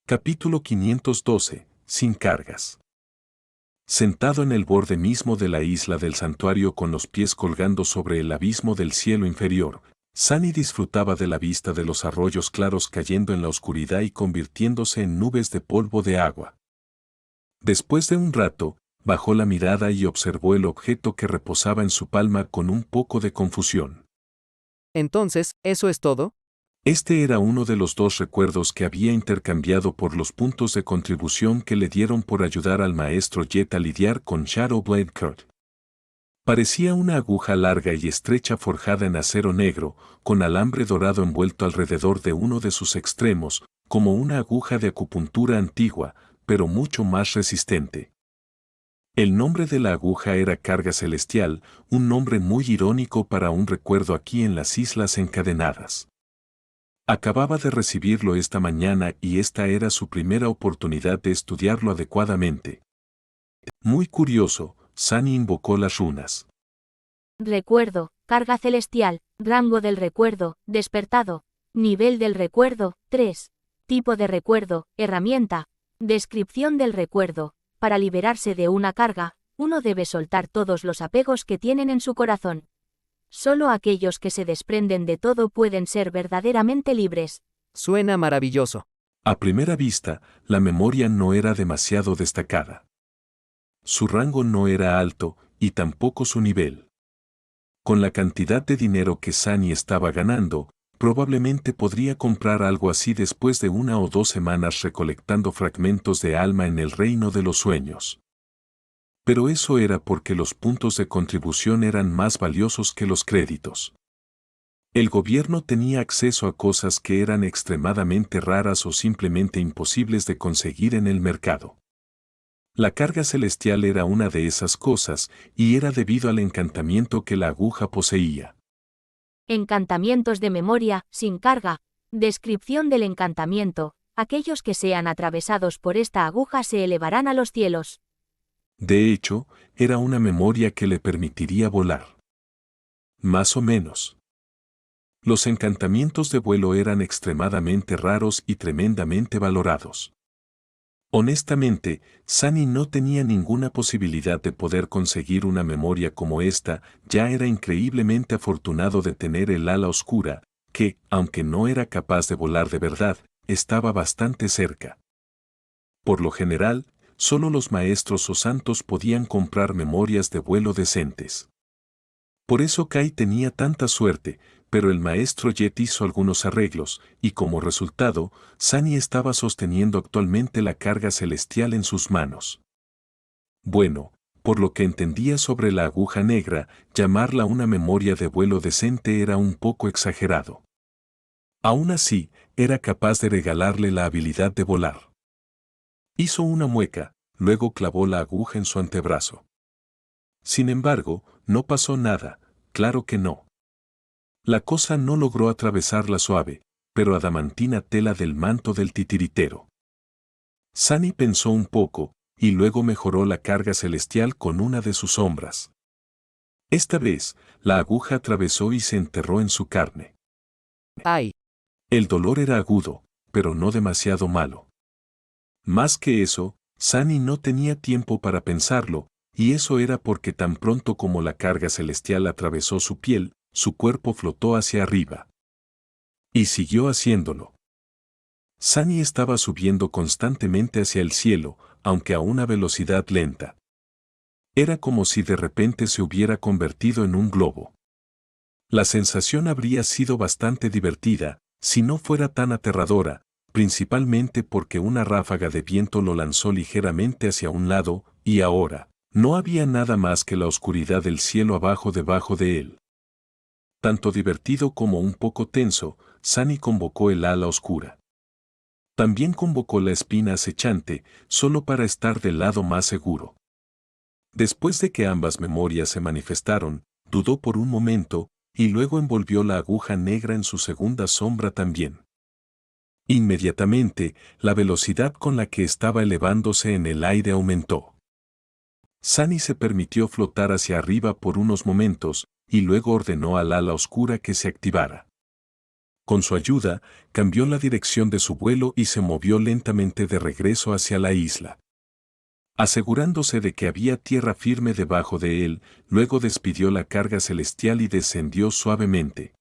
Capítulo 512. Sin cargas. Sentado en el borde mismo de la isla del santuario con los pies colgando sobre el abismo del cielo inferior, Sunny disfrutaba de la vista de los arroyos claros cayendo en la oscuridad y convirtiéndose en nubes de polvo de agua. Después de un rato, bajó la mirada y observó el objeto que reposaba en su palma con un poco de confusión. Entonces, ¿eso es todo? Este era uno de los dos recuerdos que había intercambiado por los puntos de contribución que le dieron por ayudar al maestro Jet a lidiar con Shadowblade Kurt. Parecía una aguja larga y estrecha forjada en acero negro, con alambre dorado envuelto alrededor de uno de sus extremos, como una aguja de acupuntura antigua, pero mucho más resistente. El nombre de la aguja era Carga Celestial, un nombre muy irónico para un recuerdo aquí en las Islas Encadenadas. Acababa de recibirlo esta mañana y esta era su primera oportunidad de estudiarlo adecuadamente. Muy curioso, Sunny invocó las runas. Recuerdo, carga celestial, rango del recuerdo, despertado, nivel del recuerdo, 3. Tipo de recuerdo, herramienta, descripción del recuerdo. Para liberarse de una carga, uno debe soltar todos los apegos que tienen en su corazón. Solo aquellos que se desprenden de todo pueden ser verdaderamente libres. Suena maravilloso. A primera vista, la memoria no era demasiado destacada. Su rango no era alto, y tampoco su nivel. Con la cantidad de dinero que Sunny estaba ganando, probablemente podría comprar algo así después de 1 o 2 semanas recolectando fragmentos de alma en el reino de los sueños. Pero eso era porque los puntos de contribución eran más valiosos que los créditos. El gobierno tenía acceso a cosas que eran extremadamente raras o simplemente imposibles de conseguir en el mercado. La carga celestial era una de esas cosas, y era debido al encantamiento que la aguja poseía. Encantamientos de memoria, sin carga. Descripción del encantamiento. Aquellos que sean atravesados por esta aguja se elevarán a los cielos. De hecho, era una memoria que le permitiría volar. Más o menos. Los encantamientos de vuelo eran extremadamente raros y tremendamente valorados. Honestamente, Sunny no tenía ninguna posibilidad de poder conseguir una memoria como esta, ya era increíblemente afortunado de tener el ala oscura, que, aunque no era capaz de volar de verdad, estaba bastante cerca. Por lo general, solo los maestros o santos podían comprar memorias de vuelo decentes. Por eso Kai tenía tanta suerte, pero el maestro Jet hizo algunos arreglos, y como resultado, Sunny estaba sosteniendo actualmente la carga celestial en sus manos. Bueno, por lo que entendía sobre la aguja negra, llamarla una memoria de vuelo decente era un poco exagerado. Aún así, era capaz de regalarle la habilidad de volar. Hizo una mueca, luego clavó la aguja en su antebrazo. Sin embargo, no pasó nada, claro que no. La cosa no logró atravesar la suave, pero adamantina tela del manto del titiritero. Sunny pensó un poco, y luego mejoró la carga celestial con una de sus sombras. Esta vez, la aguja atravesó y se enterró en su carne. ¡Ay! El dolor era agudo, pero no demasiado malo. Más que eso, Sunny no tenía tiempo para pensarlo, y eso era porque tan pronto como la carga celestial atravesó su piel, su cuerpo flotó hacia arriba. Y siguió haciéndolo. Sunny estaba subiendo constantemente hacia el cielo, aunque a una velocidad lenta. Era como si de repente se hubiera convertido en un globo. La sensación habría sido bastante divertida, si no fuera tan aterradora, principalmente porque una ráfaga de viento lo lanzó ligeramente hacia un lado, y ahora, no había nada más que la oscuridad del cielo abajo debajo de él. Tanto divertido como un poco tenso, Sunny convocó el ala oscura. También convocó la espina acechante, solo para estar del lado más seguro. Después de que ambas memorias se manifestaron, dudó por un momento, y luego envolvió la aguja negra en su segunda sombra también. Inmediatamente, la velocidad con la que estaba elevándose en el aire aumentó. Sunny se permitió flotar hacia arriba por unos momentos, y luego ordenó al ala oscura que se activara. Con su ayuda, cambió la dirección de su vuelo y se movió lentamente de regreso hacia la isla. Asegurándose de que había tierra firme debajo de él, luego despidió la carga celestial y descendió suavemente.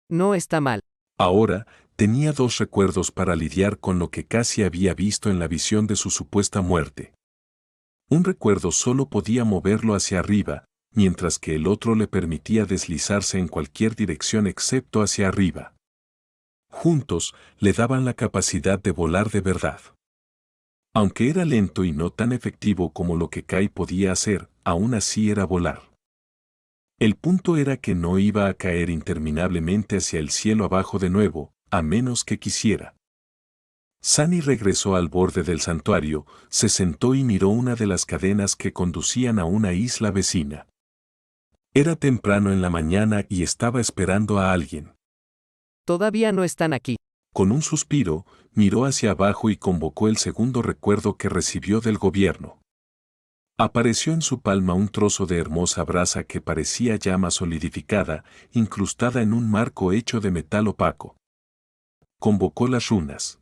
No está mal. Ahora, tenía dos recuerdos para lidiar con lo que casi había visto en la visión de su supuesta muerte. Un recuerdo solo podía moverlo hacia arriba, mientras que el otro le permitía deslizarse en cualquier dirección excepto hacia arriba. Juntos, le daban la capacidad de volar de verdad. Aunque era lento y no tan efectivo como lo que Kai podía hacer, aún así era volar. El punto era que no iba a caer interminablemente hacia el cielo abajo de nuevo, a menos que quisiera. Sunny regresó al borde del santuario, se sentó y miró una de las cadenas que conducían a una isla vecina. Era temprano en la mañana y estaba esperando a alguien. Todavía no están aquí. Con un suspiro, miró hacia abajo y convocó el segundo recuerdo que recibió del gobierno. Apareció en su palma un trozo de hermosa brasa que parecía llama solidificada, incrustada en un marco hecho de metal opaco. Convocó las runas.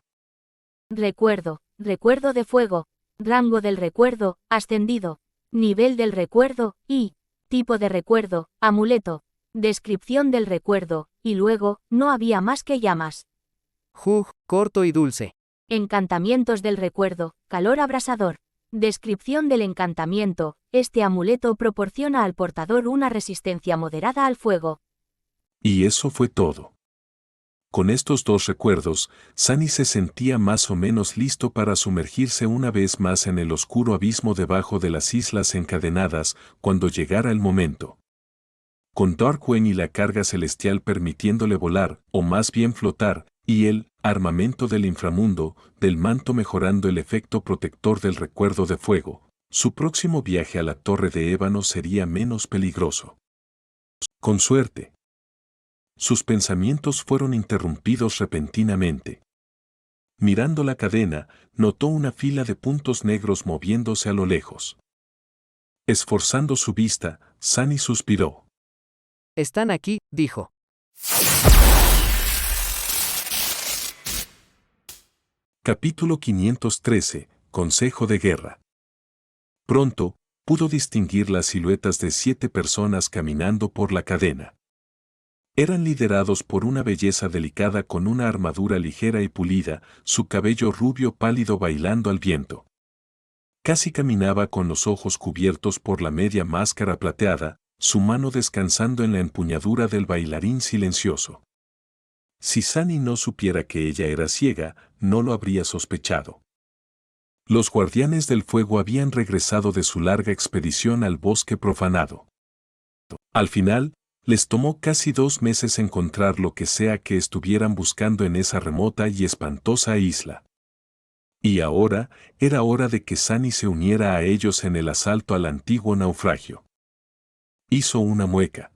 Recuerdo, recuerdo de fuego, rango del recuerdo, ascendido, nivel del recuerdo, y, tipo de recuerdo, amuleto, descripción del recuerdo, y luego, no había más que llamas. Corto y dulce. Encantamientos del recuerdo, calor abrasador. Descripción del encantamiento, este amuleto proporciona al portador una resistencia moderada al fuego. Y eso fue todo. Con estos dos recuerdos, Sunny se sentía más o menos listo para sumergirse una vez más en el oscuro abismo debajo de las islas encadenadas cuando llegara el momento. Con Darkwen y la carga celestial permitiéndole volar, o más bien flotar, y el armamento del inframundo, del manto mejorando el efecto protector del recuerdo de fuego, su próximo viaje a la Torre de Ébano sería menos peligroso. Con suerte. Sus pensamientos fueron interrumpidos repentinamente. Mirando la cadena, notó una fila de puntos negros moviéndose a lo lejos. Esforzando su vista, Sunny suspiró. Están aquí, dijo. Capítulo 513. Consejo de Guerra. Pronto, pudo distinguir las siluetas de 7 personas caminando por la cadena. Eran liderados por una belleza delicada con una armadura ligera y pulida, su cabello rubio pálido bailando al viento. Casi caminaba con los ojos cubiertos por la media máscara plateada, su mano descansando en la empuñadura del bailarín silencioso. Si Sunny no supiera que ella era ciega, no lo habría sospechado. Los guardianes del fuego habían regresado de su larga expedición al bosque profanado. Al final, les tomó casi 2 meses encontrar lo que sea que estuvieran buscando en esa remota y espantosa isla. Y ahora, era hora de que Sunny se uniera a ellos en el asalto al antiguo naufragio. Hizo una mueca.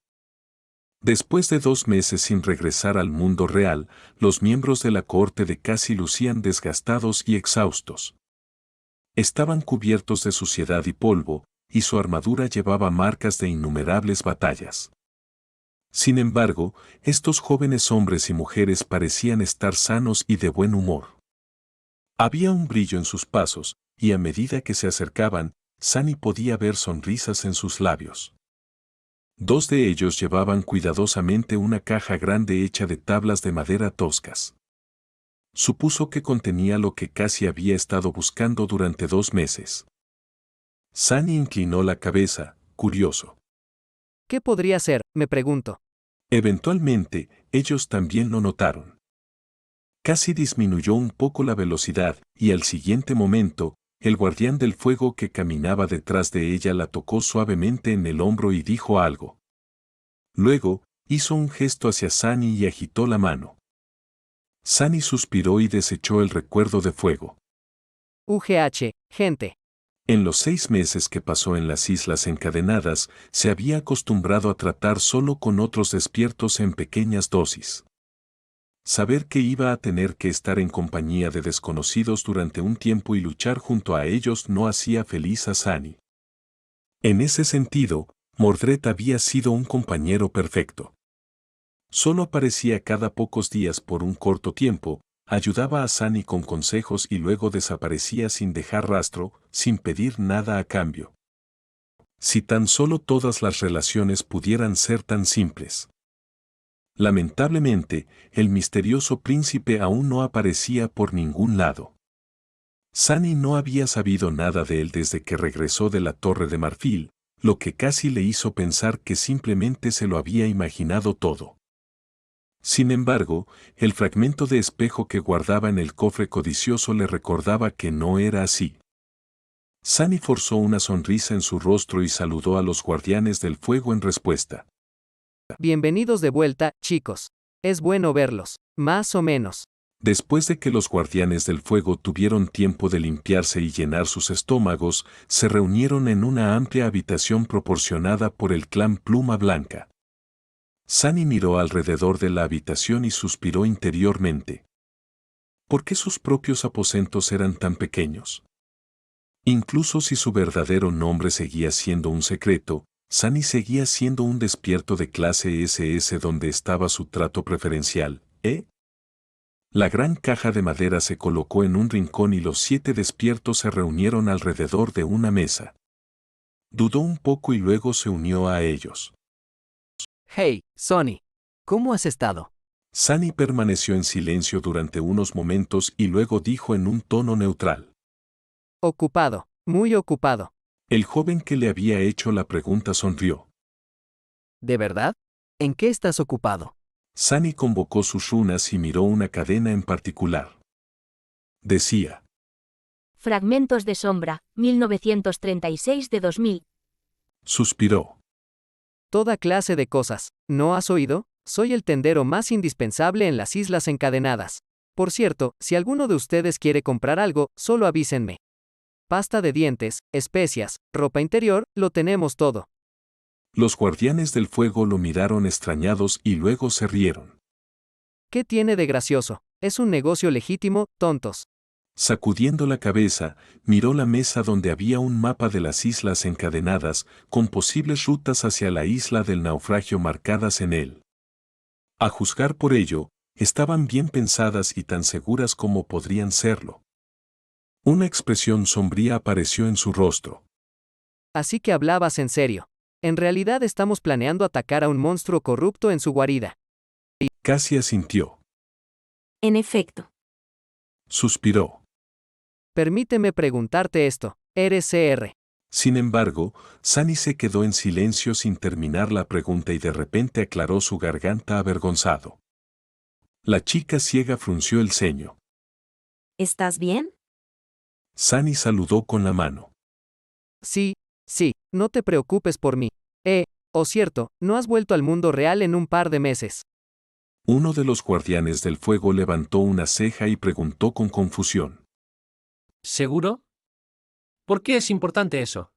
Después de 2 meses sin regresar al mundo real, los miembros de la cohorte de Cassie lucían desgastados y exhaustos. Estaban cubiertos de suciedad y polvo, y su armadura llevaba marcas de innumerables batallas. Sin embargo, estos jóvenes hombres y mujeres parecían estar sanos y de buen humor. Había un brillo en sus pasos, y a medida que se acercaban, Sunny podía ver sonrisas en sus labios. 2 de ellos llevaban cuidadosamente una caja grande hecha de tablas de madera toscas. Supuso que contenía lo que Cassie había estado buscando durante 2 meses. Sunny inclinó la cabeza, curioso. ¿Qué podría ser?, me pregunto. Eventualmente, ellos también lo notaron. Cassie disminuyó un poco la velocidad, y al siguiente momento, el guardián del fuego que caminaba detrás de ella la tocó suavemente en el hombro y dijo algo. Luego, hizo un gesto hacia Sunny y agitó la mano. Sunny suspiró y desechó el recuerdo de fuego. Gente. En los 6 meses que pasó en las islas encadenadas, se había acostumbrado a tratar solo con otros despiertos en pequeñas dosis. Saber que iba a tener que estar en compañía de desconocidos durante un tiempo y luchar junto a ellos no hacía feliz a Sunny. En ese sentido, Mordred había sido un compañero perfecto. Solo aparecía cada pocos días por un corto tiempo, ayudaba a Sunny con consejos y luego desaparecía sin dejar rastro, sin pedir nada a cambio. Si tan solo todas las relaciones pudieran ser tan simples. Lamentablemente, el misterioso príncipe aún no aparecía por ningún lado. Sunny no había sabido nada de él desde que regresó de la Torre de Marfil, lo que casi le hizo pensar que simplemente se lo había imaginado todo. Sin embargo, el fragmento de espejo que guardaba en el cofre codicioso le recordaba que no era así. Sunny forzó una sonrisa en su rostro y saludó a los guardianes del fuego en respuesta. Bienvenidos de vuelta, chicos. Es bueno verlos, más o menos. Después de que los guardianes del fuego tuvieron tiempo de limpiarse y llenar sus estómagos, se reunieron en una amplia habitación proporcionada por el clan Pluma Blanca. Sunny miró alrededor de la habitación y suspiró interiormente. ¿Por qué sus propios aposentos eran tan pequeños? Incluso si su verdadero nombre seguía siendo un secreto, Sunny seguía siendo un despierto de clase SS donde estaba su trato preferencial, ¿eh? La gran caja de madera se colocó en un rincón y los 7 despiertos se reunieron alrededor de una mesa. Dudó un poco y luego se unió a ellos. Hey, Sonny. ¿Cómo has estado? Sunny permaneció en silencio durante unos momentos y luego dijo en un tono neutral. Ocupado, muy ocupado. El joven que le había hecho la pregunta sonrió. ¿De verdad? ¿En qué estás ocupado? Sunny convocó sus runas y miró una cadena en particular. Decía. Fragmentos de sombra, 1936 de 2000. Suspiró. Toda clase de cosas, ¿no has oído? Soy el tendero más indispensable en las Islas Encadenadas. Por cierto, si alguno de ustedes quiere comprar algo, solo avísenme. Pasta de dientes, especias, ropa interior, lo tenemos todo. Los guardianes del fuego lo miraron extrañados y luego se rieron. ¿Qué tiene de gracioso? Es un negocio legítimo, tontos. Sacudiendo la cabeza, miró la mesa donde había un mapa de las islas encadenadas, con posibles rutas hacia la isla del naufragio marcadas en él. A juzgar por ello, estaban bien pensadas y tan seguras como podrían serlo. Una expresión sombría apareció en su rostro. Así que hablabas en serio. En realidad estamos planeando atacar a un monstruo corrupto en su guarida. Casi asintió. En efecto. Suspiró. Permíteme preguntarte esto. ¿Eres CR? Sin embargo, Sunny se quedó en silencio sin terminar la pregunta y de repente aclaró su garganta avergonzado. La chica ciega frunció el ceño. ¿Estás bien? Sunny saludó con la mano. Sí, no te preocupes por mí. Cierto, no has vuelto al mundo real en un par de meses. Uno de los guardianes del fuego levantó una ceja y preguntó con confusión. ¿Seguro? ¿Por qué es importante eso?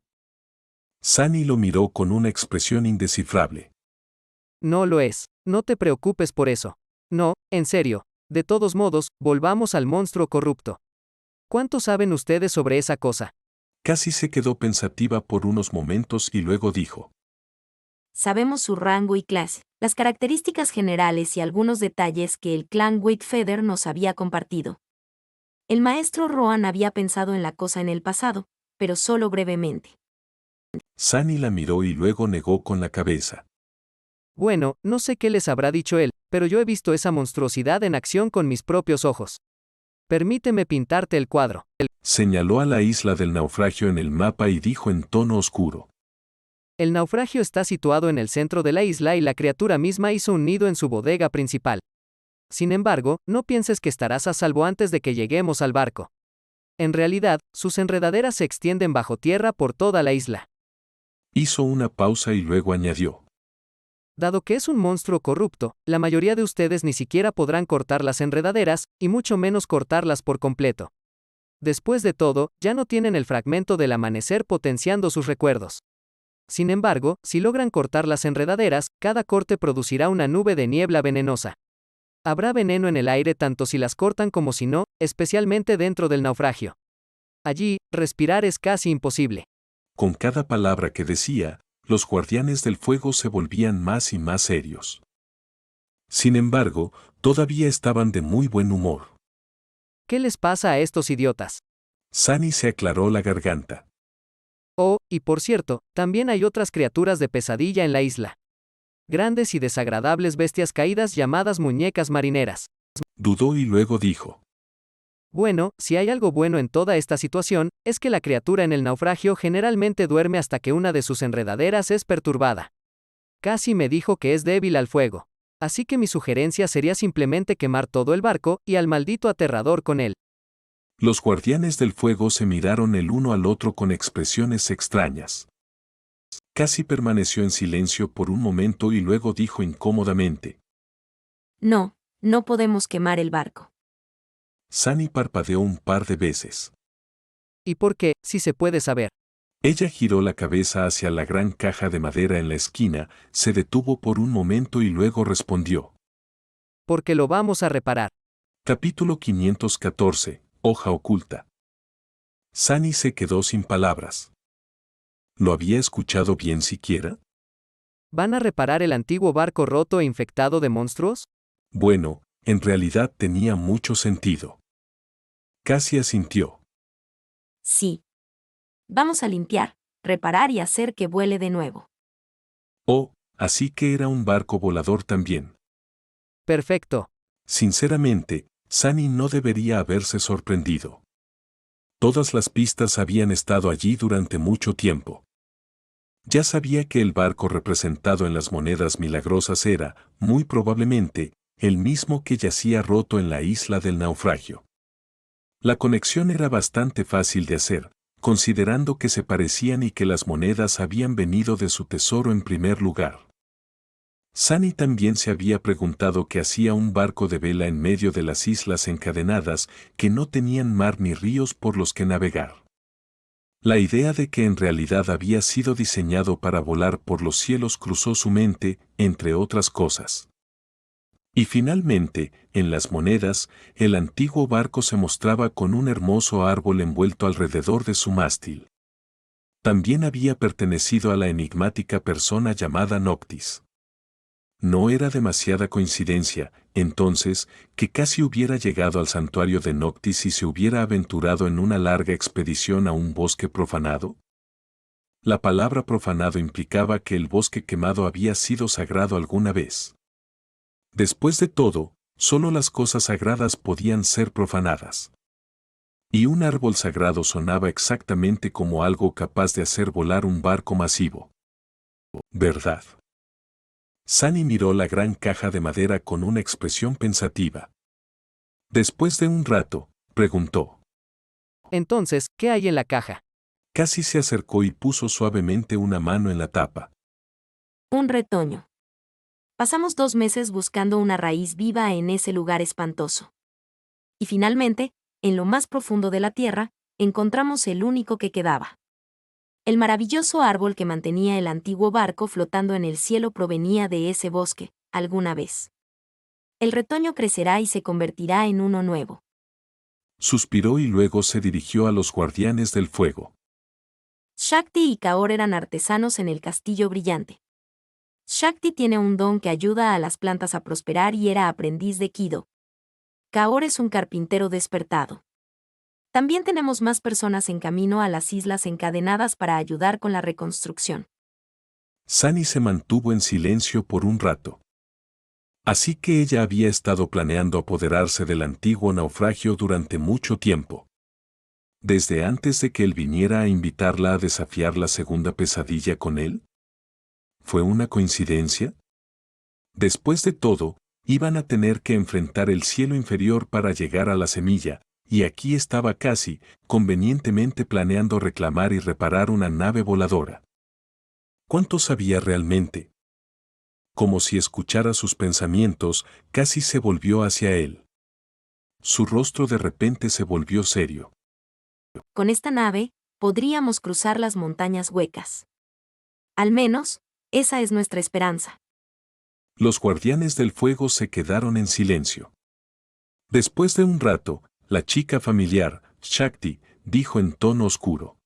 Sunny lo miró con una expresión indescifrable. No lo es, no te preocupes por eso. No, en serio. De todos modos, volvamos al monstruo corrupto. ¿Cuánto saben ustedes sobre esa cosa? Casi se quedó pensativa por unos momentos y luego dijo. Sabemos su rango y clase, las características generales y algunos detalles que el clan Whitefeather nos había compartido. El maestro Rohan había pensado en la cosa en el pasado, pero solo brevemente. Sunny la miró y luego negó con la cabeza. Bueno, no sé qué les habrá dicho él, pero yo he visto esa monstruosidad en acción con mis propios ojos. Permíteme pintarte el cuadro. Señaló a la isla del naufragio en el mapa y dijo en tono oscuro. El naufragio está situado en el centro de la isla y la criatura misma hizo un nido en su bodega principal. Sin embargo, no pienses que estarás a salvo antes de que lleguemos al barco. En realidad, sus enredaderas se extienden bajo tierra por toda la isla. Hizo una pausa y luego añadió. Dado que es un monstruo corrupto, la mayoría de ustedes ni siquiera podrán cortar las enredaderas, y mucho menos cortarlas por completo. Después de todo, ya no tienen el fragmento del amanecer potenciando sus recuerdos. Sin embargo, si logran cortar las enredaderas, cada corte producirá una nube de niebla venenosa. Habrá veneno en el aire tanto si las cortan como si no, especialmente dentro del naufragio. Allí, respirar es casi imposible. Con cada palabra que decía, los guardianes del fuego se volvían más y más serios. Sin embargo, todavía estaban de muy buen humor. ¿Qué les pasa a estos idiotas? Sunny se aclaró la garganta. Oh, y por cierto, también hay otras criaturas de pesadilla en la isla. Grandes y desagradables bestias caídas llamadas muñecas marineras. Dudó y luego dijo. Bueno, si hay algo bueno en toda esta situación, es que la criatura en el naufragio generalmente duerme hasta que una de sus enredaderas es perturbada. Casi me dijo que es débil al fuego. Así que mi sugerencia sería simplemente quemar todo el barco y al maldito aterrador con él. Los guardianes del fuego se miraron el uno al otro con expresiones extrañas. Casi permaneció en silencio por un momento y luego dijo incómodamente. No, no podemos quemar el barco. Sunny parpadeó un par de veces. ¿Y por qué, si se puede saber? Ella giró la cabeza hacia la gran caja de madera en la esquina, se detuvo por un momento y luego respondió. Porque lo vamos a reparar. Capítulo 514, Hoja oculta. Sunny se quedó sin palabras. ¿Lo había escuchado bien siquiera? ¿Van a reparar el antiguo barco roto e infectado de monstruos? Bueno, en realidad tenía mucho sentido. Casi asintió. Sí. Vamos a limpiar, reparar y hacer que vuele de nuevo. Oh, así que era un barco volador también. Perfecto. Sinceramente, Sunny no debería haberse sorprendido. Todas las pistas habían estado allí durante mucho tiempo. Ya sabía que el barco representado en las monedas milagrosas era, muy probablemente, el mismo que yacía roto en la isla del naufragio. La conexión era bastante fácil de hacer, considerando que se parecían y que las monedas habían venido de su tesoro en primer lugar. Sunny también se había preguntado qué hacía un barco de vela en medio de las islas encadenadas que no tenían mar ni ríos por los que navegar. La idea de que en realidad había sido diseñado para volar por los cielos cruzó su mente, entre otras cosas. Y finalmente, en las monedas, el antiguo barco se mostraba con un hermoso árbol envuelto alrededor de su mástil. También había pertenecido a la enigmática persona llamada Noctis. No era demasiada coincidencia, entonces, que casi hubiera llegado al santuario de Noctis y se hubiera aventurado en una larga expedición a un bosque profanado. La palabra profanado implicaba que el bosque quemado había sido sagrado alguna vez. Después de todo, solo las cosas sagradas podían ser profanadas. Y un árbol sagrado sonaba exactamente como algo capaz de hacer volar un barco masivo. ¿Verdad? Sunny miró la gran caja de madera con una expresión pensativa. Después de un rato, preguntó. Entonces, ¿qué hay en la caja? Casi se acercó y puso suavemente una mano en la tapa. Un retoño. Pasamos 2 meses buscando una raíz viva en ese lugar espantoso. Y finalmente, en lo más profundo de la tierra, encontramos el único que quedaba. El maravilloso árbol que mantenía el antiguo barco flotando en el cielo provenía de ese bosque, alguna vez. El retoño crecerá y se convertirá en uno nuevo. Suspiró y luego se dirigió a los guardianes del fuego. Shakti y Kaor eran artesanos en el castillo brillante. Shakti tiene un don que ayuda a las plantas a prosperar y era aprendiz de Kido. Kaor es un carpintero despertado. También tenemos más personas en camino a las islas encadenadas para ayudar con la reconstrucción. Sunny se mantuvo en silencio por un rato. Así que ella había estado planeando apoderarse del antiguo naufragio durante mucho tiempo. Desde antes de que él viniera a invitarla a desafiar la segunda pesadilla con él. ¿Fue una coincidencia? Después de todo, iban a tener que enfrentar el cielo inferior para llegar a la semilla, y aquí estaba casi, convenientemente planeando reclamar y reparar una nave voladora. ¿Cuánto sabía realmente? Como si escuchara sus pensamientos, casi se volvió hacia él. Su rostro de repente se volvió serio. Con esta nave, podríamos cruzar las montañas huecas. Al menos, esa es nuestra esperanza. Los guardianes del fuego se quedaron en silencio. Después de un rato, la chica familiar, Shakti, dijo en tono oscuro.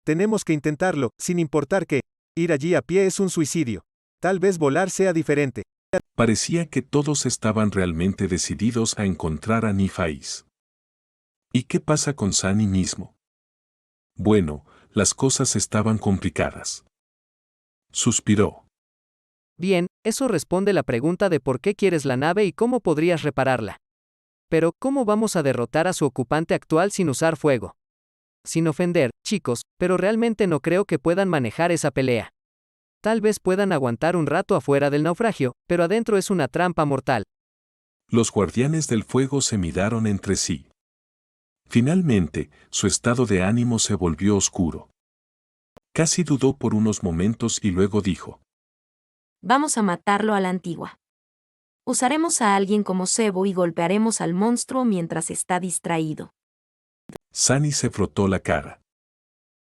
Tenemos que intentarlo, sin importar que ir allí a pie es un suicidio. Tal vez volar sea diferente. Parecía que todos estaban realmente decididos a encontrar a Nifais. ¿Y qué pasa con Sunny mismo? Bueno, las cosas estaban complicadas. Suspiró. Bien, eso responde la pregunta de por qué quieres la nave y cómo podrías repararla. Pero, ¿cómo vamos a derrotar a su ocupante actual sin usar fuego? Sin ofender, chicos, pero realmente no creo que puedan manejar esa pelea. Tal vez puedan aguantar un rato afuera del naufragio, pero adentro es una trampa mortal. Los guardianes del fuego se miraron entre sí. Finalmente, su estado de ánimo se volvió oscuro. Casi dudó por unos momentos y luego dijo: Vamos a matarlo a la antigua. Usaremos a alguien como cebo y golpearemos al monstruo mientras está distraído. Sunny se frotó la cara.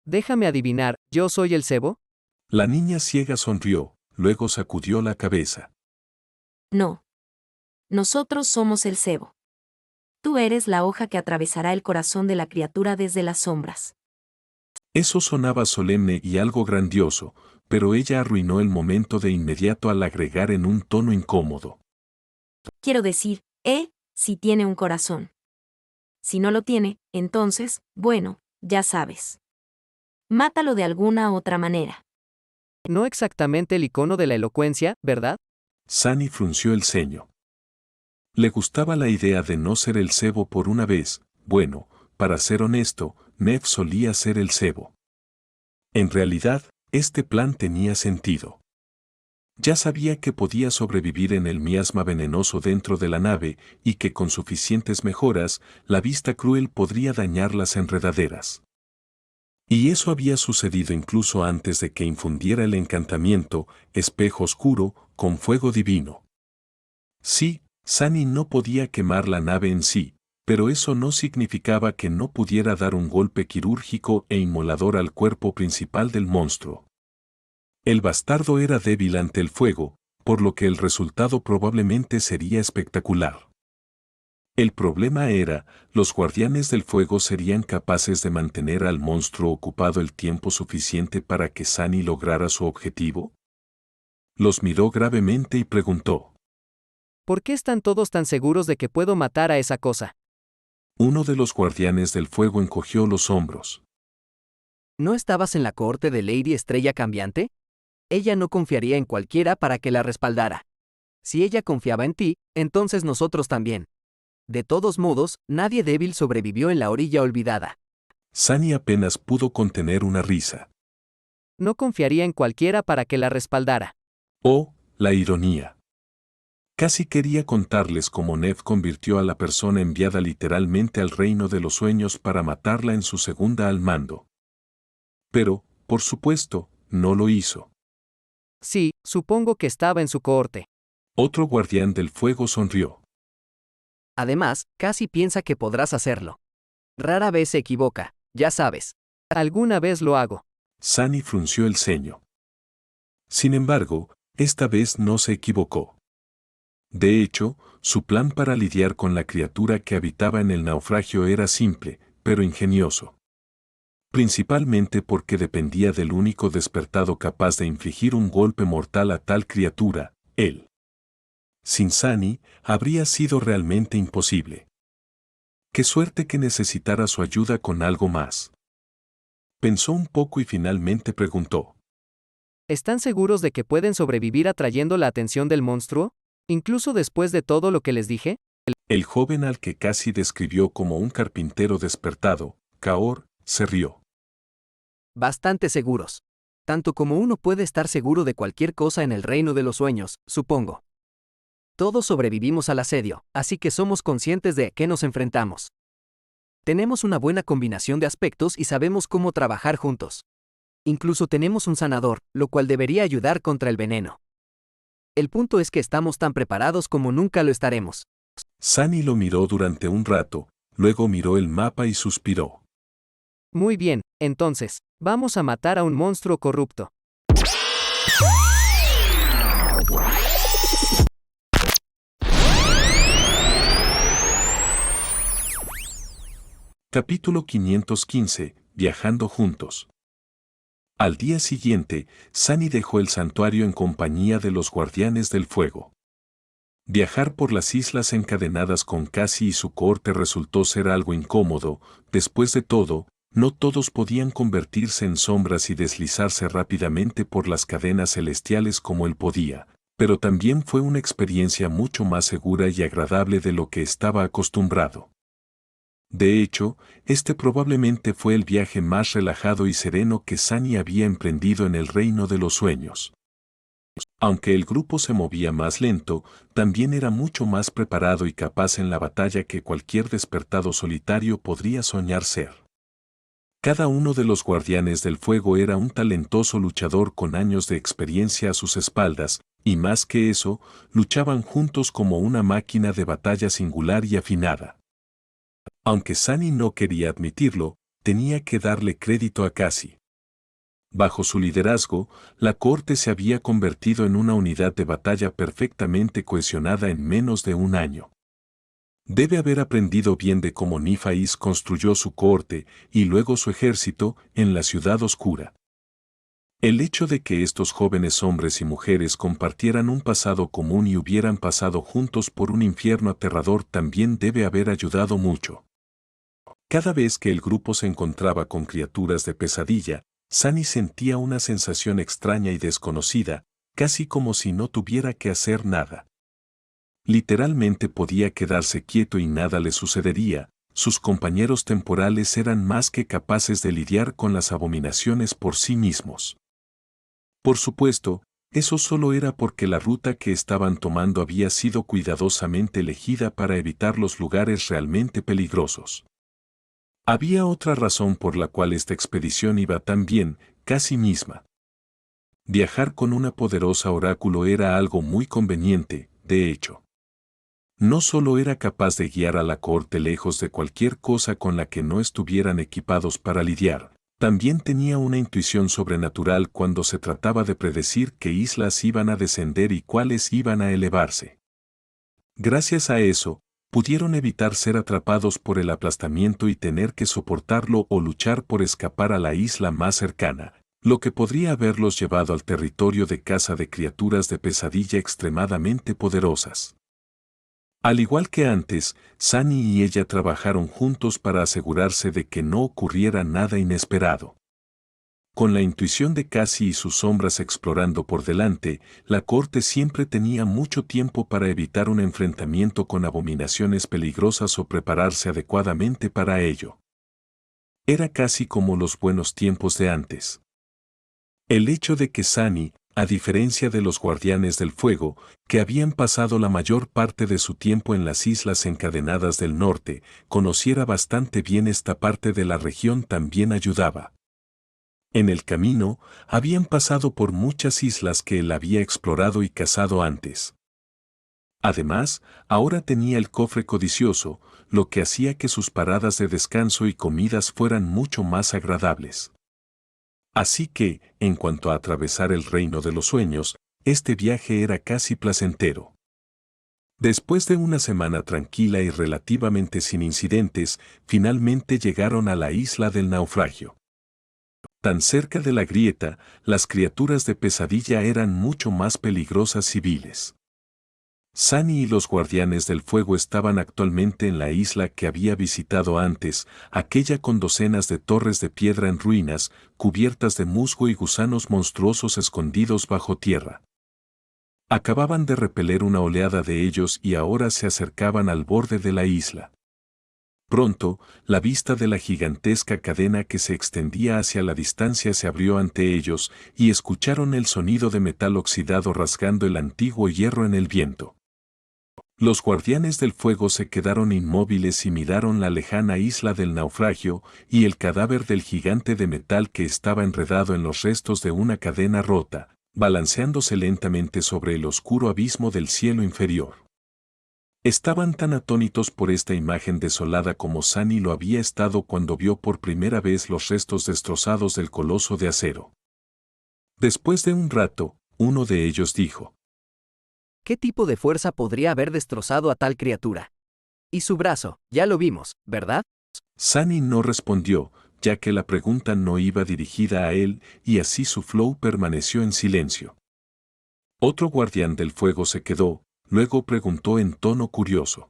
Déjame adivinar, ¿yo soy el cebo? La niña ciega sonrió, luego sacudió la cabeza. No. Nosotros somos el cebo. Tú eres la hoja que atravesará el corazón de la criatura desde las sombras. Eso sonaba solemne y algo grandioso, pero ella arruinó el momento de inmediato al agregar en un tono incómodo: Quiero decir, si tiene un corazón. Si no lo tiene, entonces, bueno, ya sabes. Mátalo de alguna otra manera. No exactamente el icono de la elocuencia, ¿verdad? Sunny frunció el ceño. Le gustaba la idea de no ser el cebo por una vez. Bueno, para ser honesto, Nev solía ser el cebo. En realidad, este plan tenía sentido. Ya sabía que podía sobrevivir en el miasma venenoso dentro de la nave y que con suficientes mejoras, la vista cruel podría dañar las enredaderas. Y eso había sucedido incluso antes de que infundiera el encantamiento, espejo oscuro, con fuego divino. Sí, Sunny no podía quemar la nave en sí, pero eso no significaba que no pudiera dar un golpe quirúrgico e inmolador al cuerpo principal del monstruo. El bastardo era débil ante el fuego, por lo que el resultado probablemente sería espectacular. El problema era, ¿los guardianes del fuego serían capaces de mantener al monstruo ocupado el tiempo suficiente para que Sunny lograra su objetivo? Los miró gravemente y preguntó: ¿Por qué están todos tan seguros de que puedo matar a esa cosa? Uno de los guardianes del fuego encogió los hombros. ¿No estabas en la cohorte de Lady Estrella Cambiante? Ella no confiaría en cualquiera para que la respaldara. Si ella confiaba en ti, entonces nosotros también. De todos modos, nadie débil sobrevivió en la orilla olvidada. Sunny apenas pudo contener una risa. No confiaría en cualquiera para que la respaldara. Oh, la ironía. Casi quería contarles cómo Nev convirtió a la persona enviada literalmente al reino de los sueños para matarla en su segunda al mando. Pero, por supuesto, no lo hizo. Sí, supongo que estaba en su cohorte. Otro guardián del fuego sonrió. Además, casi piensa que podrás hacerlo. Rara vez se equivoca, ya sabes. Alguna vez lo hago. Sunny frunció el ceño. Sin embargo, esta vez no se equivocó. De hecho, su plan para lidiar con la criatura que habitaba en el naufragio era simple, pero ingenioso. Principalmente porque dependía del único despertado capaz de infligir un golpe mortal a tal criatura, él. Sin Sunny, habría sido realmente imposible. Qué suerte que necesitara su ayuda con algo más. Pensó un poco y finalmente preguntó: ¿Están seguros de que pueden sobrevivir atrayendo la atención del monstruo? ¿Incluso después de todo lo que les dije? El joven al que casi describió como un carpintero despertado, Kaor, se rió. Bastante seguros. Tanto como uno puede estar seguro de cualquier cosa en el reino de los sueños, supongo. Todos sobrevivimos al asedio, así que somos conscientes de a qué nos enfrentamos. Tenemos una buena combinación de aspectos y sabemos cómo trabajar juntos. Incluso tenemos un sanador, lo cual debería ayudar contra el veneno. El punto es que estamos tan preparados como nunca lo estaremos. Sunny lo miró durante un rato, luego miró el mapa y suspiró. Muy bien, entonces, vamos a matar a un monstruo corrupto. Capítulo 515. Viajando juntos. Al día siguiente, Sunny dejó el santuario en compañía de los guardianes del fuego. Viajar por las islas encadenadas con Cassie y su cohorte resultó ser algo incómodo. Después de todo, no todos podían convertirse en sombras y deslizarse rápidamente por las cadenas celestiales como él podía, pero también fue una experiencia mucho más segura y agradable de lo que estaba acostumbrado. De hecho, este probablemente fue el viaje más relajado y sereno que Sunny había emprendido en el reino de los sueños. Aunque el grupo se movía más lento, también era mucho más preparado y capaz en la batalla que cualquier despertado solitario podría soñar ser. Cada uno de los guardianes del fuego era un talentoso luchador con años de experiencia a sus espaldas, y más que eso, luchaban juntos como una máquina de batalla singular y afinada. Aunque Sunny no quería admitirlo, tenía que darle crédito a Cassie. Bajo su liderazgo, la corte se había convertido en una unidad de batalla perfectamente cohesionada en menos de un año. Debe haber aprendido bien de cómo Nifais construyó su corte y luego su ejército en la ciudad oscura. El hecho de que estos jóvenes hombres y mujeres compartieran un pasado común y hubieran pasado juntos por un infierno aterrador también debe haber ayudado mucho. Cada vez que el grupo se encontraba con criaturas de pesadilla, Sunny sentía una sensación extraña y desconocida, casi como si no tuviera que hacer nada. Literalmente podía quedarse quieto y nada le sucedería. Sus compañeros temporales eran más que capaces de lidiar con las abominaciones por sí mismos. Por supuesto, eso solo era porque la ruta que estaban tomando había sido cuidadosamente elegida para evitar los lugares realmente peligrosos. Había otra razón por la cual esta expedición iba tan bien, casi misma. Viajar con una poderosa oráculo era algo muy conveniente, de hecho. No solo era capaz de guiar a la corte lejos de cualquier cosa con la que no estuvieran equipados para lidiar, también tenía una intuición sobrenatural cuando se trataba de predecir qué islas iban a descender y cuáles iban a elevarse. Gracias a eso, pudieron evitar ser atrapados por el aplastamiento y tener que soportarlo o luchar por escapar a la isla más cercana, lo que podría haberlos llevado al territorio de caza de criaturas de pesadilla extremadamente poderosas. Al igual que antes, Sunny y ella trabajaron juntos para asegurarse de que no ocurriera nada inesperado. Con la intuición de Cassie y sus sombras explorando por delante, la corte siempre tenía mucho tiempo para evitar un enfrentamiento con abominaciones peligrosas o prepararse adecuadamente para ello. Era casi como los buenos tiempos de antes. El hecho de que Sunny, a diferencia de los guardianes del fuego, que habían pasado la mayor parte de su tiempo en las islas encadenadas del norte, conociera bastante bien esta parte de la región también ayudaba. En el camino, habían pasado por muchas islas que él había explorado y cazado antes. Además, ahora tenía el cofre codicioso, lo que hacía que sus paradas de descanso y comidas fueran mucho más agradables. Así que, en cuanto a atravesar el reino de los sueños, este viaje era casi placentero. Después de una semana tranquila y relativamente sin incidentes, finalmente llegaron a la isla del naufragio. Tan cerca de la grieta, las criaturas de pesadilla eran mucho más peligrosas y viles. Sunny y los guardianes del fuego estaban actualmente en la isla que había visitado antes, aquella con docenas de torres de piedra en ruinas, cubiertas de musgo y gusanos monstruosos escondidos bajo tierra. Acababan de repeler una oleada de ellos y ahora se acercaban al borde de la isla. Pronto, la vista de la gigantesca cadena que se extendía hacia la distancia se abrió ante ellos y escucharon el sonido de metal oxidado rasgando el antiguo hierro en el viento. Los guardianes del fuego se quedaron inmóviles y miraron la lejana isla del naufragio y el cadáver del gigante de metal que estaba enredado en los restos de una cadena rota, balanceándose lentamente sobre el oscuro abismo del cielo inferior. Estaban tan atónitos por esta imagen desolada como Sunny lo había estado cuando vio por primera vez los restos destrozados del coloso de acero. Después de un rato, uno de ellos dijo: ¿Qué tipo de fuerza podría haber destrozado a tal criatura? Y su brazo, ya lo vimos, ¿verdad? Sunny no respondió, ya que la pregunta no iba dirigida a él y así su flow permaneció en silencio. Otro guardián del fuego se quedó, Luego preguntó en tono curioso.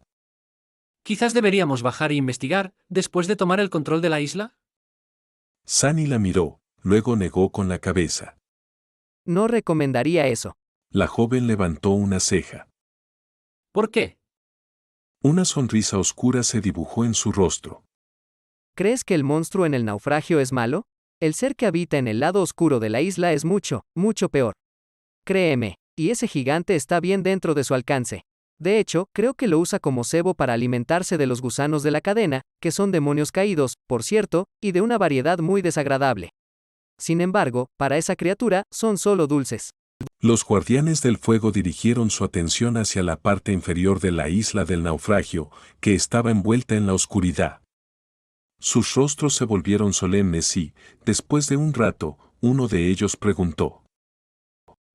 Quizás deberíamos bajar e investigar, después de tomar el control de la isla. Sunny la miró, luego negó con la cabeza. No recomendaría eso. La joven levantó una ceja. ¿Por qué? Una sonrisa oscura se dibujó en su rostro. ¿Crees que el monstruo en el naufragio es malo? El ser que habita en el lado oscuro de la isla es mucho, mucho peor. Créeme, y ese gigante está bien dentro de su alcance. De hecho, creo que lo usa como cebo para alimentarse de los gusanos de la cadena, que son demonios caídos, por cierto, y de una variedad muy desagradable. Sin embargo, para esa criatura, son solo dulces. Los guardianes del fuego dirigieron su atención hacia la parte inferior de la isla del naufragio, que estaba envuelta en la oscuridad. Sus rostros se volvieron solemnes y, después de un rato, uno de ellos preguntó.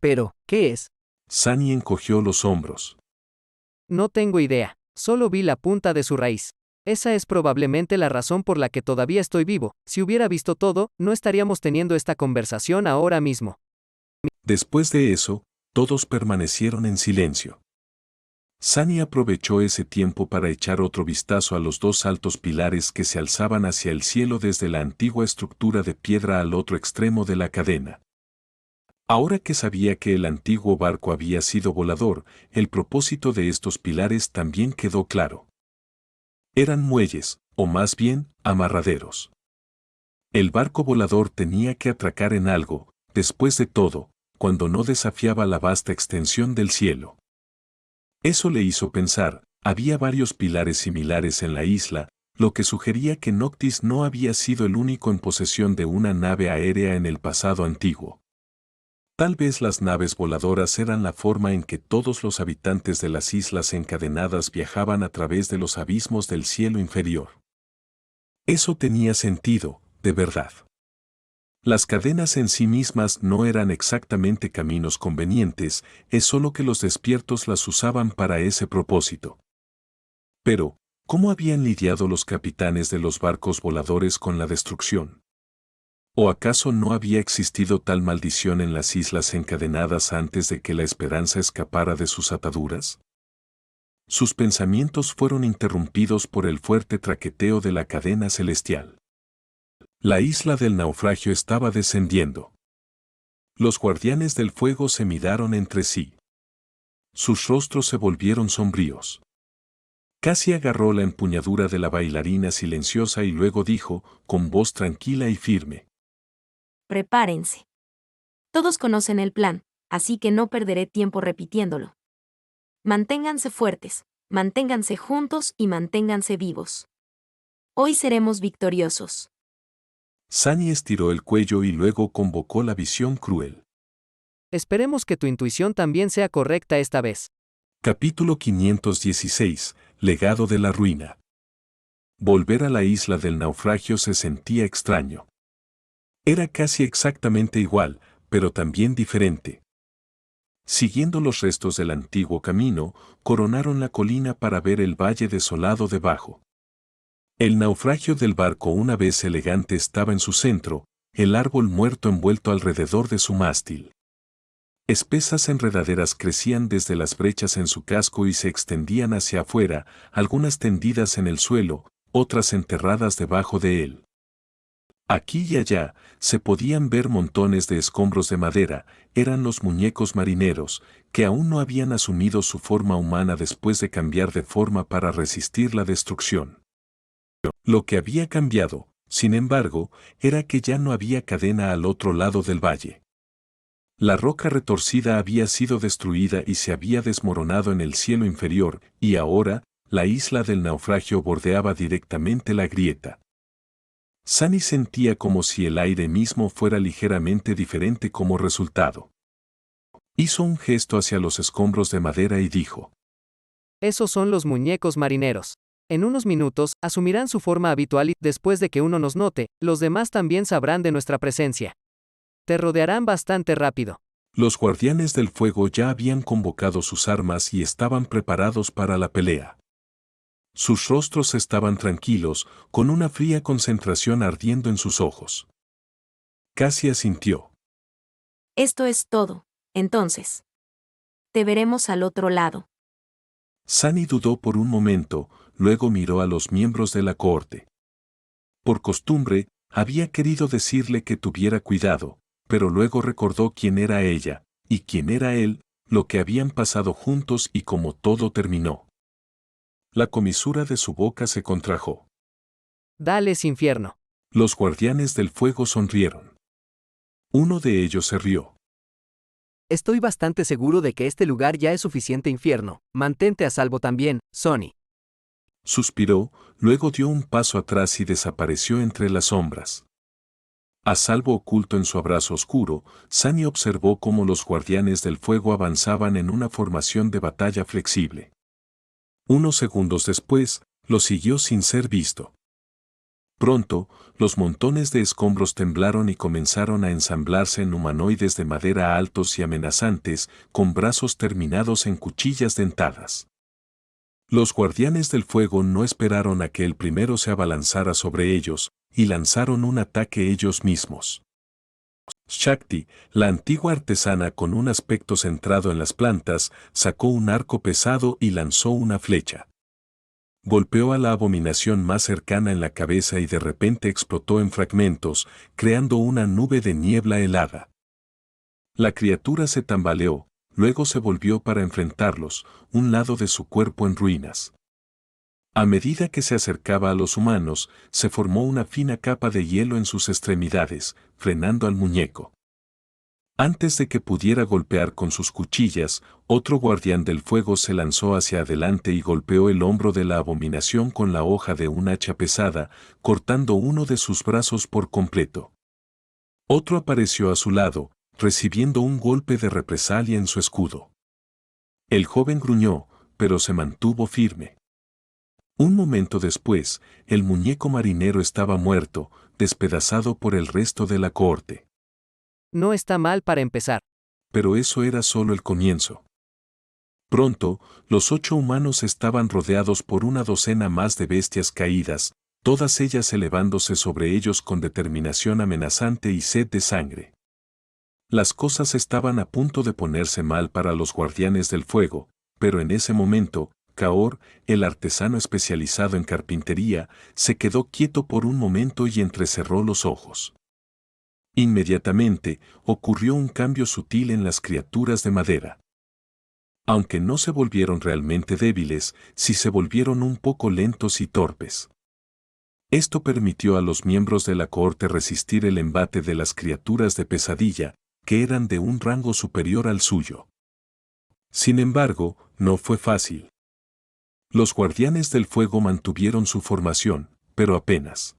Pero, ¿qué es? Sunny encogió los hombros. No tengo idea, solo vi la punta de su raíz. Esa es probablemente la razón por la que todavía estoy vivo. Si hubiera visto todo, no estaríamos teniendo esta conversación ahora mismo. Después de eso, todos permanecieron en silencio. Sunny aprovechó ese tiempo para echar otro vistazo a los dos altos pilares que se alzaban hacia el cielo desde la antigua estructura de piedra al otro extremo de la cadena. Ahora que sabía que el antiguo barco había sido volador, el propósito de estos pilares también quedó claro. Eran muelles, o más bien, amarraderos. El barco volador tenía que atracar en algo, después de todo, cuando no desafiaba la vasta extensión del cielo. Eso le hizo pensar, había varios pilares similares en la isla, lo que sugería que Noctis no había sido el único en posesión de una nave aérea en el pasado antiguo. Tal vez las naves voladoras eran la forma en que todos los habitantes de las islas encadenadas viajaban a través de los abismos del cielo inferior. Eso tenía sentido, de verdad. Las cadenas en sí mismas no eran exactamente caminos convenientes, es solo que los despiertos las usaban para ese propósito. Pero, ¿cómo habían lidiado los capitanes de los barcos voladores con la destrucción? ¿O acaso no había existido tal maldición en las islas encadenadas antes de que la esperanza escapara de sus ataduras? Sus pensamientos fueron interrumpidos por el fuerte traqueteo de la cadena celestial. La isla del naufragio estaba descendiendo. Los guardianes del fuego se miraron entre sí. Sus rostros se volvieron sombríos. Cassie agarró la empuñadura de la bailarina silenciosa y luego dijo, con voz tranquila y firme. Prepárense. Todos conocen el plan, así que no perderé tiempo repitiéndolo. Manténganse fuertes, manténganse juntos y manténganse vivos. Hoy seremos victoriosos. Sunny estiró el cuello y luego convocó la visión cruel. Esperemos que tu intuición también sea correcta esta vez. Capítulo 516. Legado de la ruina. Volver a la isla del naufragio se sentía extraño. Era casi exactamente igual, pero también diferente. Siguiendo los restos del antiguo camino, coronaron la colina para ver el valle desolado debajo. El naufragio del barco una vez elegante estaba en su centro, el árbol muerto envuelto alrededor de su mástil. Espesas enredaderas crecían desde las brechas en su casco y se extendían hacia afuera, algunas tendidas en el suelo, otras enterradas debajo de él. Aquí y allá, se podían ver montones de escombros de madera, eran los muñecos marineros, que aún no habían asumido su forma humana después de cambiar de forma para resistir la destrucción. Lo que había cambiado, sin embargo, era que ya no había cadena al otro lado del valle. La roca retorcida había sido destruida y se había desmoronado en el cielo inferior, y ahora, la isla del naufragio bordeaba directamente la grieta. Sunny sentía como si el aire mismo fuera ligeramente diferente como resultado. Hizo un gesto hacia los escombros de madera y dijo: Esos son los muñecos marineros. En unos minutos, asumirán su forma habitual y, después de que uno nos note, los demás también sabrán de nuestra presencia. Te rodearán bastante rápido. Los guardianes del fuego ya habían convocado sus armas y estaban preparados para la pelea. Sus rostros estaban tranquilos, con una fría concentración ardiendo en sus ojos. Cassie asintió. Esto es todo, entonces. Te veremos al otro lado. Sunny dudó por un momento, luego miró a los miembros de la cohorte. Por costumbre, había querido decirle que tuviera cuidado, pero luego recordó quién era ella, y quién era él, lo que habían pasado juntos y cómo todo terminó. La comisura de su boca se contrajo. Dales infierno. Los guardianes del fuego sonrieron. Uno de ellos se rió. Estoy bastante seguro de que este lugar ya es suficiente infierno. Mantente a salvo también, Sonny. Suspiró, luego dio un paso atrás y desapareció entre las sombras. A salvo oculto en su abrazo oscuro, Sunny observó cómo los guardianes del fuego avanzaban en una formación de batalla flexible. Unos segundos después, lo siguió sin ser visto. Pronto, los montones de escombros temblaron y comenzaron a ensamblarse en humanoides de madera altos y amenazantes, con brazos terminados en cuchillas dentadas. Los guardianes del fuego no esperaron a que el primero se abalanzara sobre ellos, y lanzaron un ataque ellos mismos. Shakti, la antigua artesana con un aspecto centrado en las plantas, sacó un arco pesado y lanzó una flecha. Golpeó a la abominación más cercana en la cabeza y de repente explotó en fragmentos, creando una nube de niebla helada. La criatura se tambaleó, luego se volvió para enfrentarlos, un lado de su cuerpo en ruinas. A medida que se acercaba a los humanos, se formó una fina capa de hielo en sus extremidades, frenando al muñeco. Antes de que pudiera golpear con sus cuchillas, otro guardián del fuego se lanzó hacia adelante y golpeó el hombro de la abominación con la hoja de un hacha pesada, cortando uno de sus brazos por completo. Otro apareció a su lado, recibiendo un golpe de represalia en su escudo. El joven gruñó, pero se mantuvo firme. Un momento después, el muñeco marinero estaba muerto, despedazado por el resto de la cohorte. No está mal para empezar. Pero eso era solo el comienzo. Pronto, los 8 humanos estaban rodeados por una docena más de bestias caídas, todas ellas elevándose sobre ellos con determinación amenazante y sed de sangre. Las cosas estaban a punto de ponerse mal para los guardianes del fuego, pero en ese momento, Kaor, el artesano especializado en carpintería, se quedó quieto por un momento y entrecerró los ojos. Inmediatamente, ocurrió un cambio sutil en las criaturas de madera. Aunque no se volvieron realmente débiles, sí se volvieron un poco lentos y torpes. Esto permitió a los miembros de la cohorte resistir el embate de las criaturas de pesadilla, que eran de un rango superior al suyo. Sin embargo, no fue fácil. Los guardianes del fuego mantuvieron su formación, pero apenas.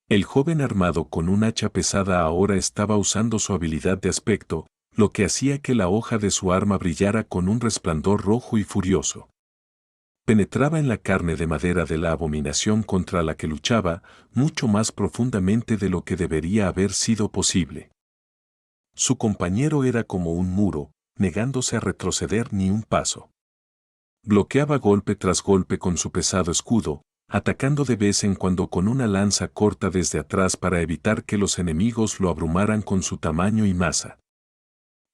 El joven armado con un hacha pesada ahora estaba usando su habilidad de aspecto, lo que hacía que la hoja de su arma brillara con un resplandor rojo y furioso. Penetraba en la carne de madera de la abominación contra la que luchaba, mucho más profundamente de lo que debería haber sido posible. Su compañero era como un muro, negándose a retroceder ni un paso. Bloqueaba golpe tras golpe con su pesado escudo, atacando de vez en cuando con una lanza corta desde atrás para evitar que los enemigos lo abrumaran con su tamaño y masa.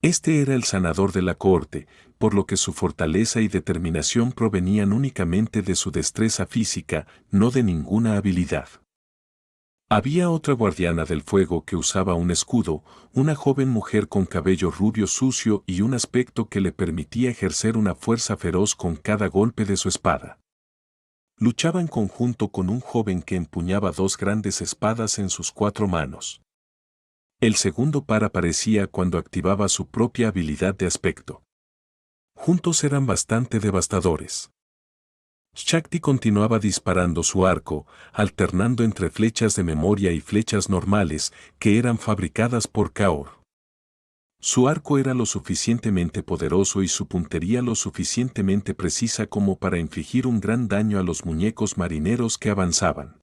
Este era el sanador de la cohorte, por lo que su fortaleza y determinación provenían únicamente de su destreza física, no de ninguna habilidad. Había otra guardiana del fuego que usaba un escudo, una joven mujer con cabello rubio sucio y un aspecto que le permitía ejercer una fuerza feroz con cada golpe de su espada. Luchaba en conjunto con un joven que empuñaba 2 grandes espadas en sus 4 manos. El segundo par aparecía cuando activaba su propia habilidad de aspecto. Juntos eran bastante devastadores. Shakti continuaba disparando su arco, alternando entre flechas de memoria y flechas normales que eran fabricadas por Kaor. Su arco era lo suficientemente poderoso y su puntería lo suficientemente precisa como para infligir un gran daño a los muñecos marineros que avanzaban.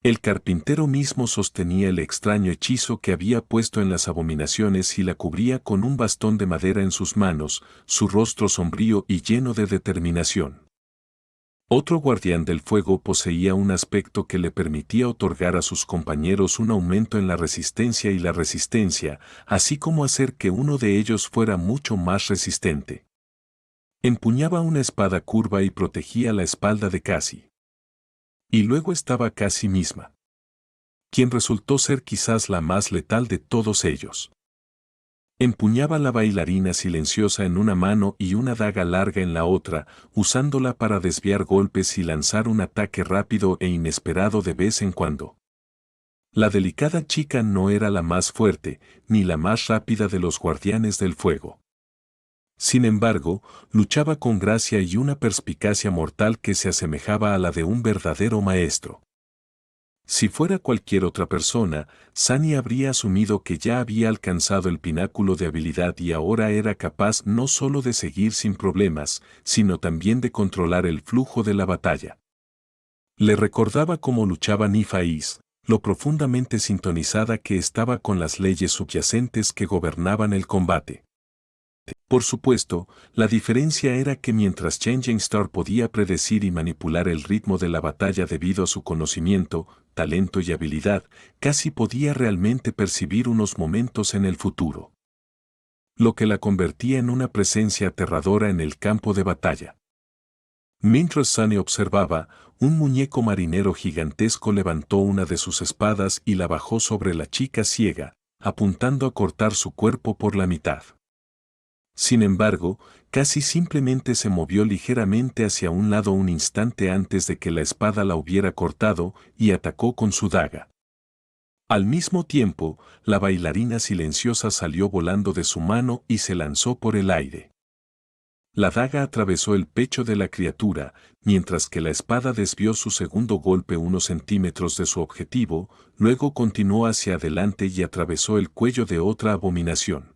El carpintero mismo sostenía el extraño hechizo que había puesto en las abominaciones y la cubría con un bastón de madera en sus manos, su rostro sombrío y lleno de determinación. Otro guardián del fuego poseía un aspecto que le permitía otorgar a sus compañeros un aumento en la resistencia y la resistencia, así como hacer que uno de ellos fuera mucho más resistente. Empuñaba una espada curva y protegía la espalda de Cassie. Y luego estaba Cassie misma, quien resultó ser quizás la más letal de todos ellos. Empuñaba la bailarina silenciosa en una mano y una daga larga en la otra, usándola para desviar golpes y lanzar un ataque rápido e inesperado de vez en cuando. La delicada chica no era la más fuerte, ni la más rápida de los guardianes del fuego. Sin embargo, luchaba con gracia y una perspicacia mortal que se asemejaba a la de un verdadero maestro. Si fuera cualquier otra persona, Sunny habría asumido que ya había alcanzado el pináculo de habilidad y ahora era capaz no solo de seguir sin problemas, sino también de controlar el flujo de la batalla. Le recordaba cómo luchaba Nifais, lo profundamente sintonizada que estaba con las leyes subyacentes que gobernaban el combate. Por supuesto, la diferencia era que mientras Changing Star podía predecir y manipular el ritmo de la batalla debido a su conocimiento, talento y habilidad, Cassie podía realmente percibir unos momentos en el futuro. Lo que la convertía en una presencia aterradora en el campo de batalla. Mientras Sunny observaba, un muñeco marinero gigantesco levantó una de sus espadas y la bajó sobre la chica ciega, apuntando a cortar su cuerpo por la mitad. Sin embargo, Cassie simplemente se movió ligeramente hacia un lado un instante antes de que la espada la hubiera cortado y atacó con su daga. Al mismo tiempo, la bailarina silenciosa salió volando de su mano y se lanzó por el aire. La daga atravesó el pecho de la criatura, mientras que la espada desvió su segundo golpe unos centímetros de su objetivo, luego continuó hacia adelante y atravesó el cuello de otra abominación.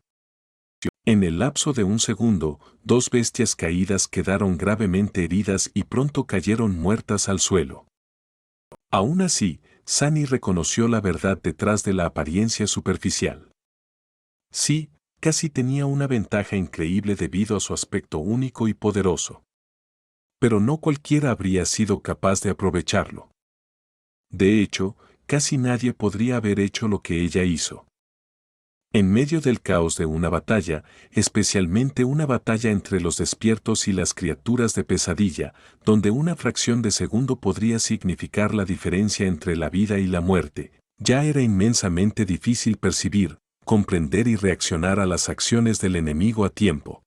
En el lapso de un segundo, dos bestias caídas quedaron gravemente heridas y pronto cayeron muertas al suelo. Aún así, Sunny reconoció la verdad detrás de la apariencia superficial. Sí, Cassie tenía una ventaja increíble debido a su aspecto único y poderoso. Pero no cualquiera habría sido capaz de aprovecharlo. De hecho, casi nadie podría haber hecho lo que ella hizo. En medio del caos de una batalla, especialmente una batalla entre los despiertos y las criaturas de pesadilla, donde una fracción de segundo podría significar la diferencia entre la vida y la muerte, ya era inmensamente difícil percibir, comprender y reaccionar a las acciones del enemigo a tiempo.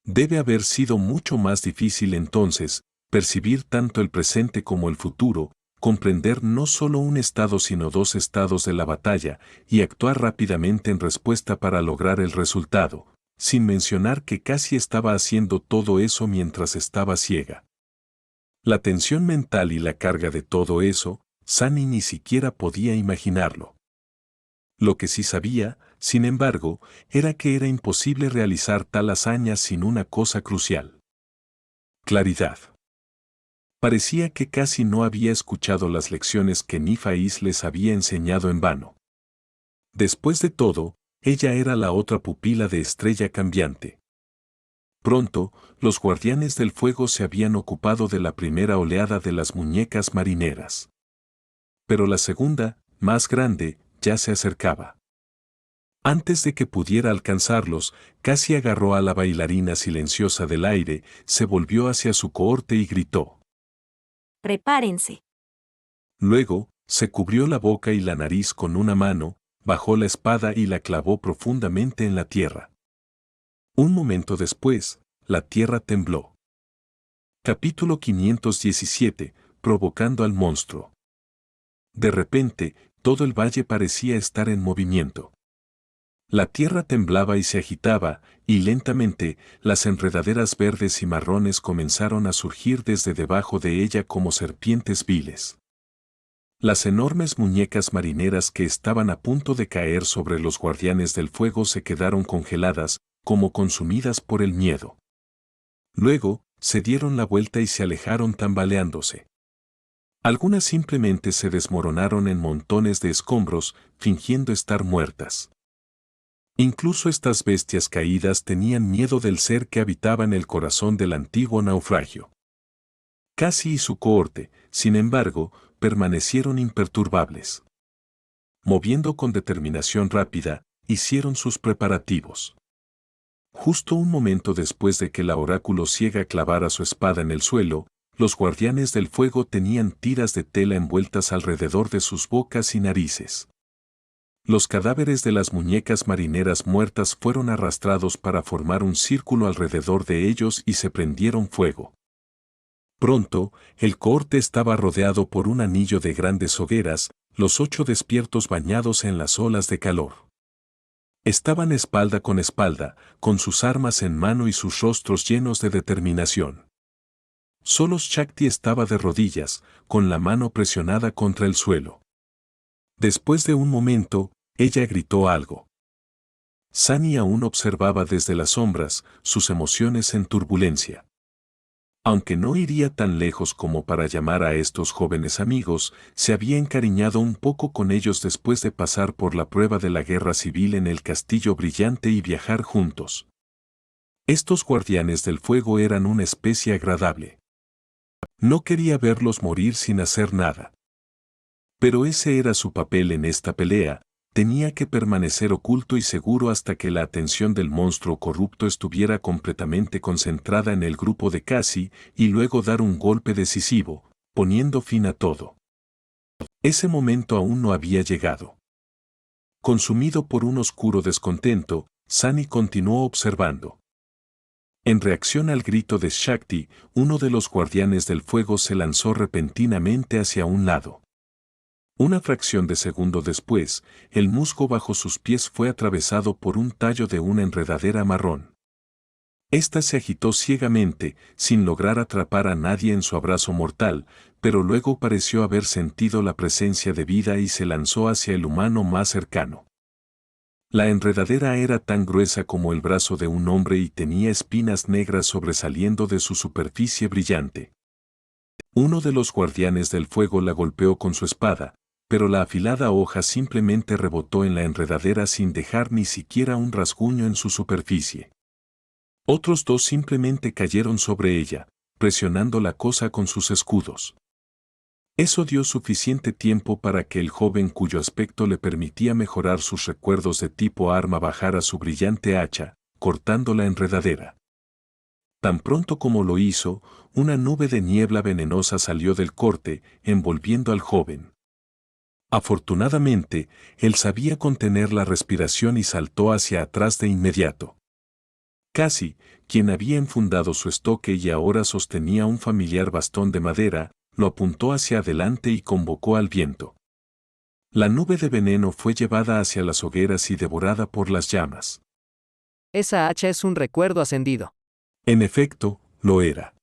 Debe haber sido mucho más difícil entonces, percibir tanto el presente como el futuro, comprender no solo un estado sino dos estados de la batalla y actuar rápidamente en respuesta para lograr el resultado, sin mencionar que casi estaba haciendo todo eso mientras estaba ciega. La tensión mental y la carga de todo eso, Sunny ni siquiera podía imaginarlo. Lo que sí sabía, sin embargo, era que era imposible realizar tal hazaña sin una cosa crucial: claridad. Parecía que casi no había escuchado las lecciones que Nifais les había enseñado en vano. Después de todo, ella era la otra pupila de Estrella Cambiante. Pronto, los guardianes del fuego se habían ocupado de la primera oleada de las muñecas marineras. Pero la segunda, más grande, ya se acercaba. Antes de que pudiera alcanzarlos, Cassie agarró a la bailarina silenciosa del aire, se volvió hacia su cohorte y gritó: Prepárense. Luego, se cubrió la boca y la nariz con una mano, bajó la espada y la clavó profundamente en la tierra. Un momento después, la tierra tembló. Capítulo 517, provocando al monstruo. De repente, todo el valle parecía estar en movimiento. La tierra temblaba y se agitaba, y lentamente, las enredaderas verdes y marrones comenzaron a surgir desde debajo de ella como serpientes viles. Las enormes muñecas marineras que estaban a punto de caer sobre los guardianes del fuego se quedaron congeladas, como consumidas por el miedo. Luego, se dieron la vuelta y se alejaron tambaleándose. Algunas simplemente se desmoronaron en montones de escombros, fingiendo estar muertas. Incluso estas bestias caídas tenían miedo del ser que habitaba en el corazón del antiguo naufragio. Cassie y su cohorte, sin embargo, permanecieron imperturbables. Moviendo con determinación rápida, hicieron sus preparativos. Justo un momento después de que la oráculo ciega clavara su espada en el suelo, los guardianes del fuego tenían tiras de tela envueltas alrededor de sus bocas y narices. Los cadáveres de las muñecas marineras muertas fueron arrastrados para formar un círculo alrededor de ellos y se prendieron fuego. Pronto, el cohorte estaba rodeado por un anillo de grandes hogueras, los 8 despiertos bañados en las olas de calor. Estaban espalda, con sus armas en mano y sus rostros llenos de determinación. Solo Shakti estaba de rodillas, con la mano presionada contra el suelo. Después de un momento, ella gritó algo. Sunny aún observaba desde las sombras, sus emociones en turbulencia. Aunque no iría tan lejos como para llamar a estos jóvenes amigos, se había encariñado un poco con ellos después de pasar por la prueba de la guerra civil en el Castillo Brillante y viajar juntos. Estos guardianes del fuego eran una especie agradable. No quería verlos morir sin hacer nada. Pero ese era su papel en esta pelea, tenía que permanecer oculto y seguro hasta que la atención del monstruo corrupto estuviera completamente concentrada en el grupo de Cassie y luego dar un golpe decisivo, poniendo fin a todo. Ese momento aún no había llegado. Consumido por un oscuro descontento, Sunny continuó observando. En reacción al grito de Shakti, uno de los guardianes del fuego se lanzó repentinamente hacia un lado. Una fracción de segundo después, el musgo bajo sus pies fue atravesado por un tallo de una enredadera marrón. Esta se agitó ciegamente, sin lograr atrapar a nadie en su abrazo mortal, pero luego pareció haber sentido la presencia de vida y se lanzó hacia el humano más cercano. La enredadera era tan gruesa como el brazo de un hombre y tenía espinas negras sobresaliendo de su superficie brillante. Uno de los guardianes del fuego la golpeó con su espada, pero la afilada hoja simplemente rebotó en la enredadera sin dejar ni siquiera un rasguño en su superficie. Otros 2 simplemente cayeron sobre ella, presionando la cosa con sus escudos. Eso dio suficiente tiempo para que el joven cuyo aspecto le permitía mejorar sus recuerdos de tipo arma bajara su brillante hacha, cortando la enredadera. Tan pronto como lo hizo, una nube de niebla venenosa salió del corte, envolviendo al joven. Afortunadamente, él sabía contener la respiración y saltó hacia atrás de inmediato. Cassie, quien había enfundado su estoque y ahora sostenía un familiar bastón de madera, lo apuntó hacia adelante y convocó al viento. La nube de veneno fue llevada hacia las hogueras y devorada por las llamas. Esa hacha es un recuerdo ascendido. En efecto, lo era.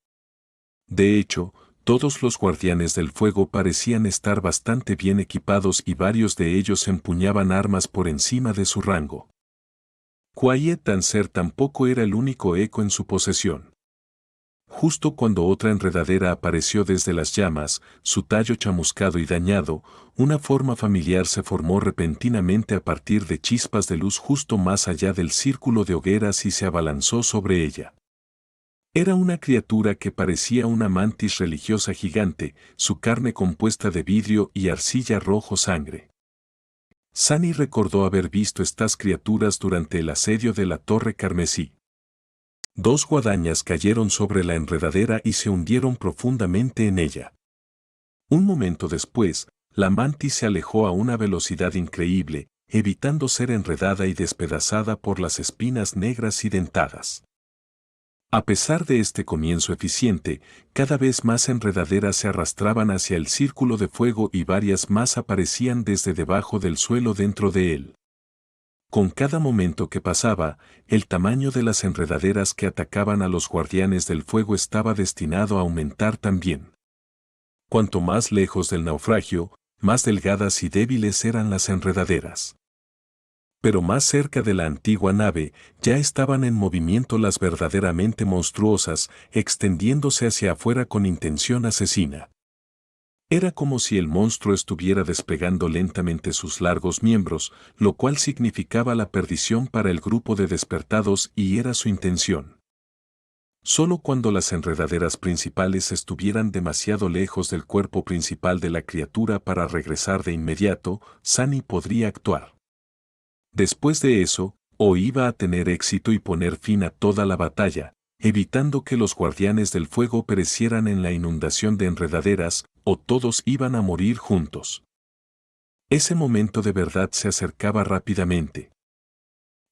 De hecho, todos los guardianes del fuego parecían estar bastante bien equipados y varios de ellos empuñaban armas por encima de su rango. Quiet Dancer tampoco era el único eco en su posesión. Justo cuando otra enredadera apareció desde las llamas, su tallo chamuscado y dañado, una forma familiar se formó repentinamente a partir de chispas de luz justo más allá del círculo de hogueras y se abalanzó sobre ella. Era una criatura que parecía una mantis religiosa gigante, su carne compuesta de vidrio y arcilla rojo sangre. Sunny recordó haber visto estas criaturas durante el asedio de la Torre Carmesí. 2 guadañas cayeron sobre la enredadera y se hundieron profundamente en ella. Un momento después, la mantis se alejó a una velocidad increíble, evitando ser enredada y despedazada por las espinas negras y dentadas. A pesar de este comienzo eficiente, cada vez más enredaderas se arrastraban hacia el círculo de fuego y varias más aparecían desde debajo del suelo dentro de él. Con cada momento que pasaba, el tamaño de las enredaderas que atacaban a los guardianes del fuego estaba destinado a aumentar también. Cuanto más lejos del naufragio, más delgadas y débiles eran las enredaderas. Pero más cerca de la antigua nave, ya estaban en movimiento las verdaderamente monstruosas, extendiéndose hacia afuera con intención asesina. Era como si el monstruo estuviera despegando lentamente sus largos miembros, lo cual significaba la perdición para el grupo de despertados y era su intención. Solo cuando las enredaderas principales estuvieran demasiado lejos del cuerpo principal de la criatura para regresar de inmediato, Sunny podría actuar. Después de eso, O iba a tener éxito y poner fin a toda la batalla, evitando que los guardianes del fuego perecieran en la inundación de enredaderas, o todos iban a morir juntos. Ese momento de verdad se acercaba rápidamente.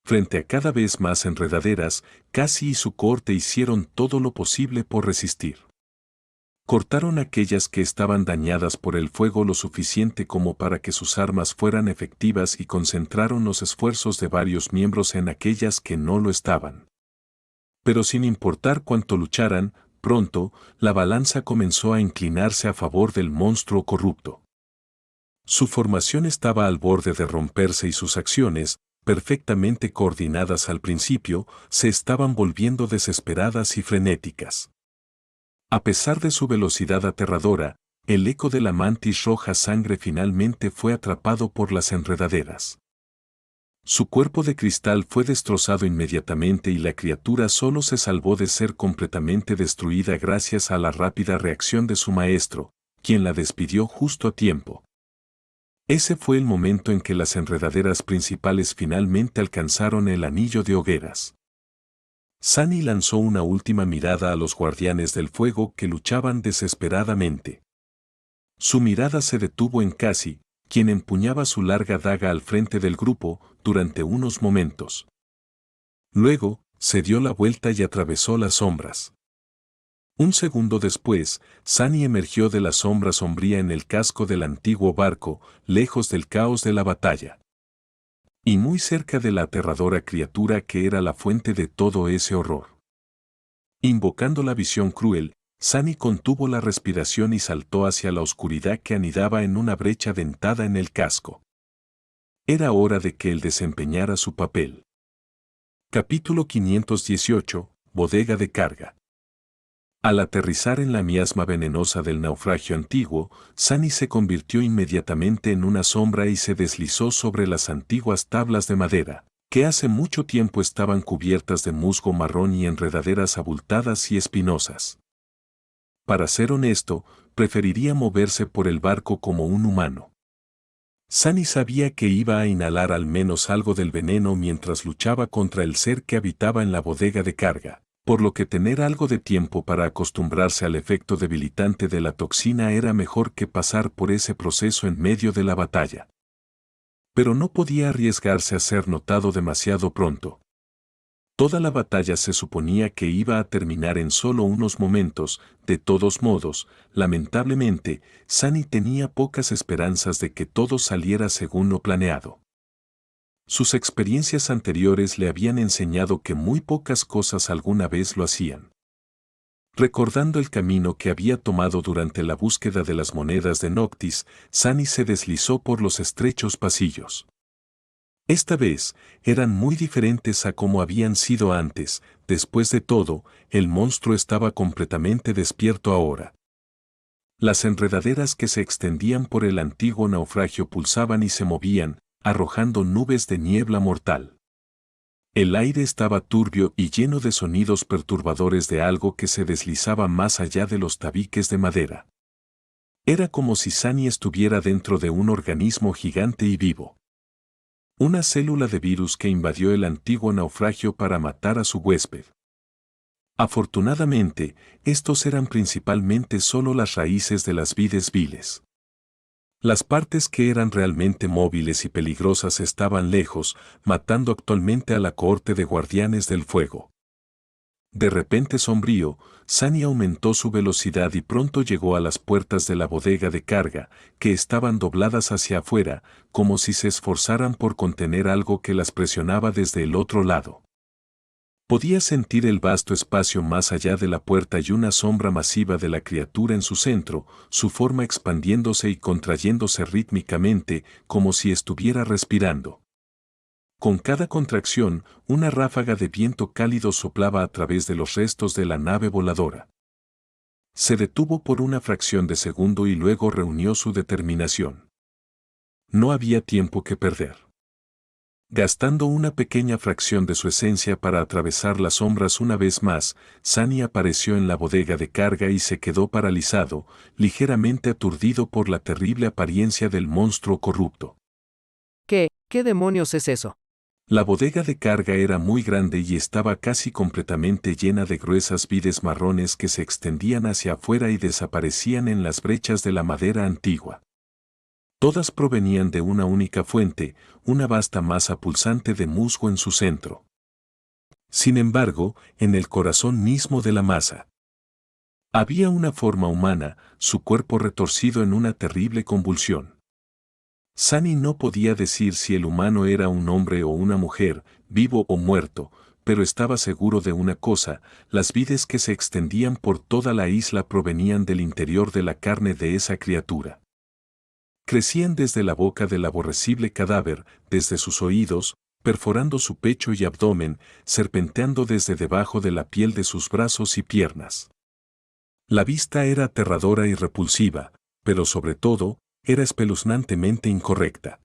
Frente a cada vez más enredaderas, Cassie y su corte hicieron todo lo posible por resistir. Cortaron aquellas que estaban dañadas por el fuego lo suficiente como para que sus armas fueran efectivas y concentraron los esfuerzos de varios miembros en aquellas que no lo estaban. Pero sin importar cuánto lucharan, pronto, la balanza comenzó a inclinarse a favor del monstruo corrupto. Su formación estaba al borde de romperse y sus acciones, perfectamente coordinadas al principio, se estaban volviendo desesperadas y frenéticas. A pesar de su velocidad aterradora, el eco de la mantis roja sangre finalmente fue atrapado por las enredaderas. Su cuerpo de cristal fue destrozado inmediatamente y la criatura solo se salvó de ser completamente destruida gracias a la rápida reacción de su maestro, quien la despidió justo a tiempo. Ese fue el momento en que las enredaderas principales finalmente alcanzaron el anillo de hogueras. Sunny lanzó una última mirada a los guardianes del fuego que luchaban desesperadamente. Su mirada se detuvo en Cassie, quien empuñaba su larga daga al frente del grupo durante unos momentos. Luego, se dio la vuelta y atravesó las sombras. Un segundo después, Sunny emergió de la sombra sombría en el casco del antiguo barco, lejos del caos de la batalla. Y muy cerca de la aterradora criatura que era la fuente de todo ese horror. Invocando la visión cruel, Sunny contuvo la respiración y saltó hacia la oscuridad que anidaba en una brecha dentada en el casco. Era hora de que él desempeñara su papel. Capítulo 518, Bodega de carga. Al aterrizar en la miasma venenosa del naufragio antiguo, Sunny se convirtió inmediatamente en una sombra y se deslizó sobre las antiguas tablas de madera, que hace mucho tiempo estaban cubiertas de musgo marrón y enredaderas abultadas y espinosas. Para ser honesto, preferiría moverse por el barco como un humano. Sunny sabía que iba a inhalar al menos algo del veneno mientras luchaba contra el ser que habitaba en la bodega de carga, por lo que tener algo de tiempo para acostumbrarse al efecto debilitante de la toxina era mejor que pasar por ese proceso en medio de la batalla. Pero no podía arriesgarse a ser notado demasiado pronto. Toda la batalla se suponía que iba a terminar en solo unos momentos, de todos modos, lamentablemente, Sunny tenía pocas esperanzas de que todo saliera según lo planeado. Sus experiencias anteriores le habían enseñado que muy pocas cosas alguna vez lo hacían. Recordando el camino que había tomado durante la búsqueda de las monedas de Noctis, Sunny se deslizó por los estrechos pasillos. Esta vez, eran muy diferentes a como habían sido antes, después de todo, el monstruo estaba completamente despierto ahora. Las enredaderas que se extendían por el antiguo naufragio pulsaban y se movían, arrojando nubes de niebla mortal. El aire estaba turbio y lleno de sonidos perturbadores de algo que se deslizaba más allá de los tabiques de madera. Era como si Sunny estuviera dentro de un organismo gigante y vivo. Una célula de virus que invadió el antiguo naufragio para matar a su huésped. Afortunadamente, estos eran principalmente solo las raíces de las vides viles. Las partes que eran realmente móviles y peligrosas estaban lejos, matando actualmente a la cohorte de guardianes del fuego. De repente sombrío, Sunny aumentó su velocidad y pronto llegó a las puertas de la bodega de carga, que estaban dobladas hacia afuera, como si se esforzaran por contener algo que las presionaba desde el otro lado. Podía sentir el vasto espacio más allá de la puerta y una sombra masiva de la criatura en su centro, su forma expandiéndose y contrayéndose rítmicamente, como si estuviera respirando. Con cada contracción, una ráfaga de viento cálido soplaba a través de los restos de la nave voladora. Se detuvo por una fracción de segundo y luego reunió su determinación. No había tiempo que perder. Gastando una pequeña fracción de su esencia para atravesar las sombras una vez más, Sunny apareció en la bodega de carga y se quedó paralizado, ligeramente aturdido por la terrible apariencia del monstruo corrupto. ¿Qué demonios es eso? La bodega de carga era muy grande y estaba casi completamente llena de gruesas vides marrones que se extendían hacia afuera y desaparecían en las brechas de la madera antigua. Todas provenían de una única fuente, una vasta masa pulsante de musgo en su centro. Sin embargo, en el corazón mismo de la masa había una forma humana, su cuerpo retorcido en una terrible convulsión. Sunny no podía decir si el humano era un hombre o una mujer, vivo o muerto, pero estaba seguro de una cosa: las vides que se extendían por toda la isla provenían del interior de la carne de esa criatura. Crecían desde la boca del aborrecible cadáver, desde sus oídos, perforando su pecho y abdomen, serpenteando desde debajo de la piel de sus brazos y piernas. La vista era aterradora y repulsiva, pero sobre todo, era espeluznantemente incorrecta.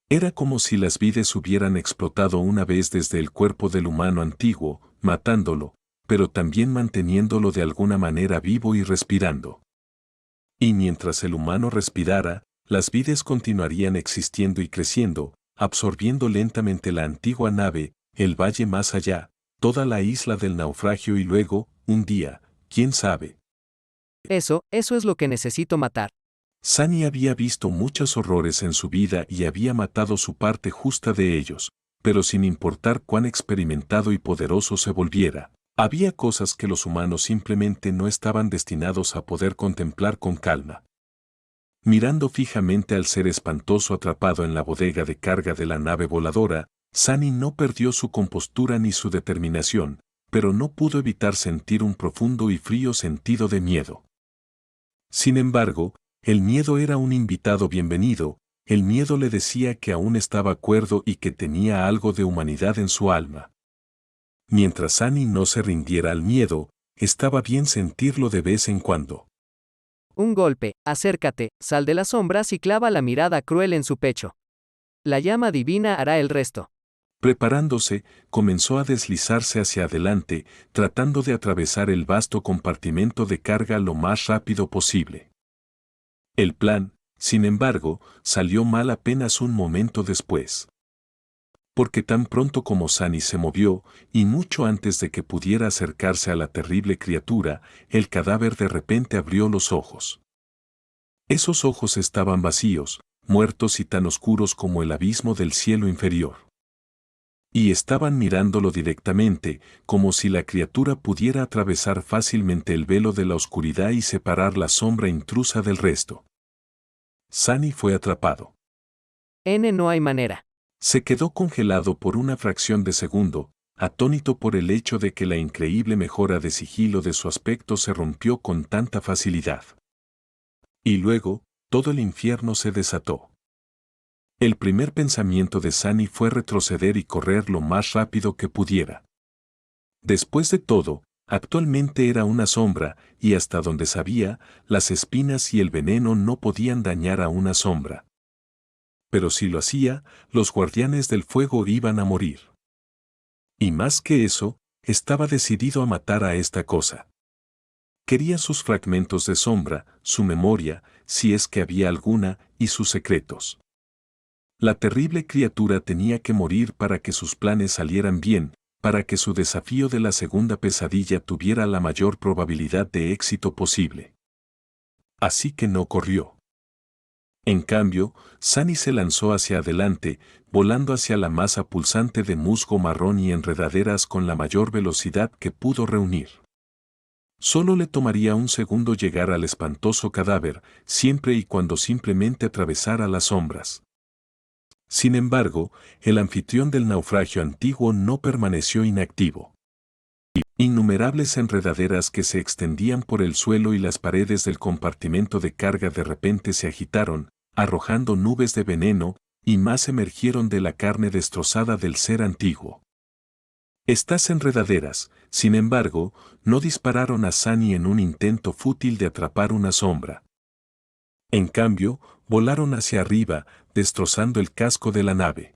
Era como si las vides hubieran explotado una vez desde el cuerpo del humano antiguo, matándolo, pero también manteniéndolo de alguna manera vivo y respirando. Y mientras el humano respirara, las vides continuarían existiendo y creciendo, absorbiendo lentamente la antigua nave, el valle más allá, toda la isla del naufragio y luego, un día, quién sabe. Eso es lo que necesito matar. Sunny había visto muchos horrores en su vida y había matado su parte justa de ellos, pero sin importar cuán experimentado y poderoso se volviera, había cosas que los humanos simplemente no estaban destinados a poder contemplar con calma. Mirando fijamente al ser espantoso atrapado en la bodega de carga de la nave voladora, Sunny no perdió su compostura ni su determinación, pero no pudo evitar sentir un profundo y frío sentido de miedo. Sin embargo, el miedo era un invitado bienvenido. El miedo le decía que aún estaba cuerdo y que tenía algo de humanidad en su alma. Mientras Sunny no se rindiera al miedo, estaba bien sentirlo de vez en cuando. Un golpe, acércate, sal de las sombras y clava la mirada cruel en su pecho. La llama divina hará el resto. Preparándose, comenzó a deslizarse hacia adelante, tratando de atravesar el vasto compartimento de carga lo más rápido posible. El plan, sin embargo, salió mal apenas un momento después. Porque tan pronto como Sunny se movió, y mucho antes de que pudiera acercarse a la terrible criatura, el cadáver de repente abrió los ojos. Esos ojos estaban vacíos, muertos y tan oscuros como el abismo del cielo inferior. Y estaban mirándolo directamente, como si la criatura pudiera atravesar fácilmente el velo de la oscuridad y separar la sombra intrusa del resto. Sunny fue atrapado. No hay manera. Se quedó congelado por una fracción de segundo, atónito por el hecho de que la increíble mejora de sigilo de su aspecto se rompió con tanta facilidad. Y luego, todo el infierno se desató. El primer pensamiento de Sunny fue retroceder y correr lo más rápido que pudiera. Después de todo, actualmente era una sombra, y hasta donde sabía, las espinas y el veneno no podían dañar a una sombra. Pero si lo hacía, los guardianes del fuego iban a morir. Y más que eso, estaba decidido a matar a esta cosa. Quería sus fragmentos de sombra, su memoria, si es que había alguna, y sus secretos. La terrible criatura tenía que morir para que sus planes salieran bien, para que su desafío de la segunda pesadilla tuviera la mayor probabilidad de éxito posible. Así que no corrió. En cambio, Sunny se lanzó hacia adelante, volando hacia la masa pulsante de musgo marrón y enredaderas con la mayor velocidad que pudo reunir. Solo le tomaría un segundo llegar al espantoso cadáver, siempre y cuando simplemente atravesara las sombras. Sin embargo, el anfitrión del naufragio antiguo no permaneció inactivo. Innumerables enredaderas que se extendían por el suelo y las paredes del compartimento de carga de repente se agitaron, arrojando nubes de veneno, y más emergieron de la carne destrozada del ser antiguo. Estas enredaderas, sin embargo, no dispararon a Sunny en un intento fútil de atrapar una sombra. En cambio, volaron hacia arriba, destrozando el casco de la nave.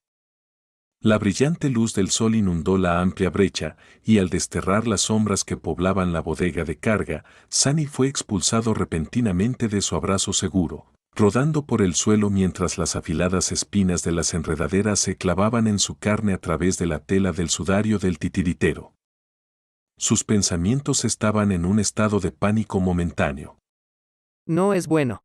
La brillante luz del sol inundó la amplia brecha, y al desterrar las sombras que poblaban la bodega de carga, Sunny fue expulsado repentinamente de su abrazo seguro, rodando por el suelo mientras las afiladas espinas de las enredaderas se clavaban en su carne a través de la tela del sudario del titiritero. Sus pensamientos estaban en un estado de pánico momentáneo. No es bueno.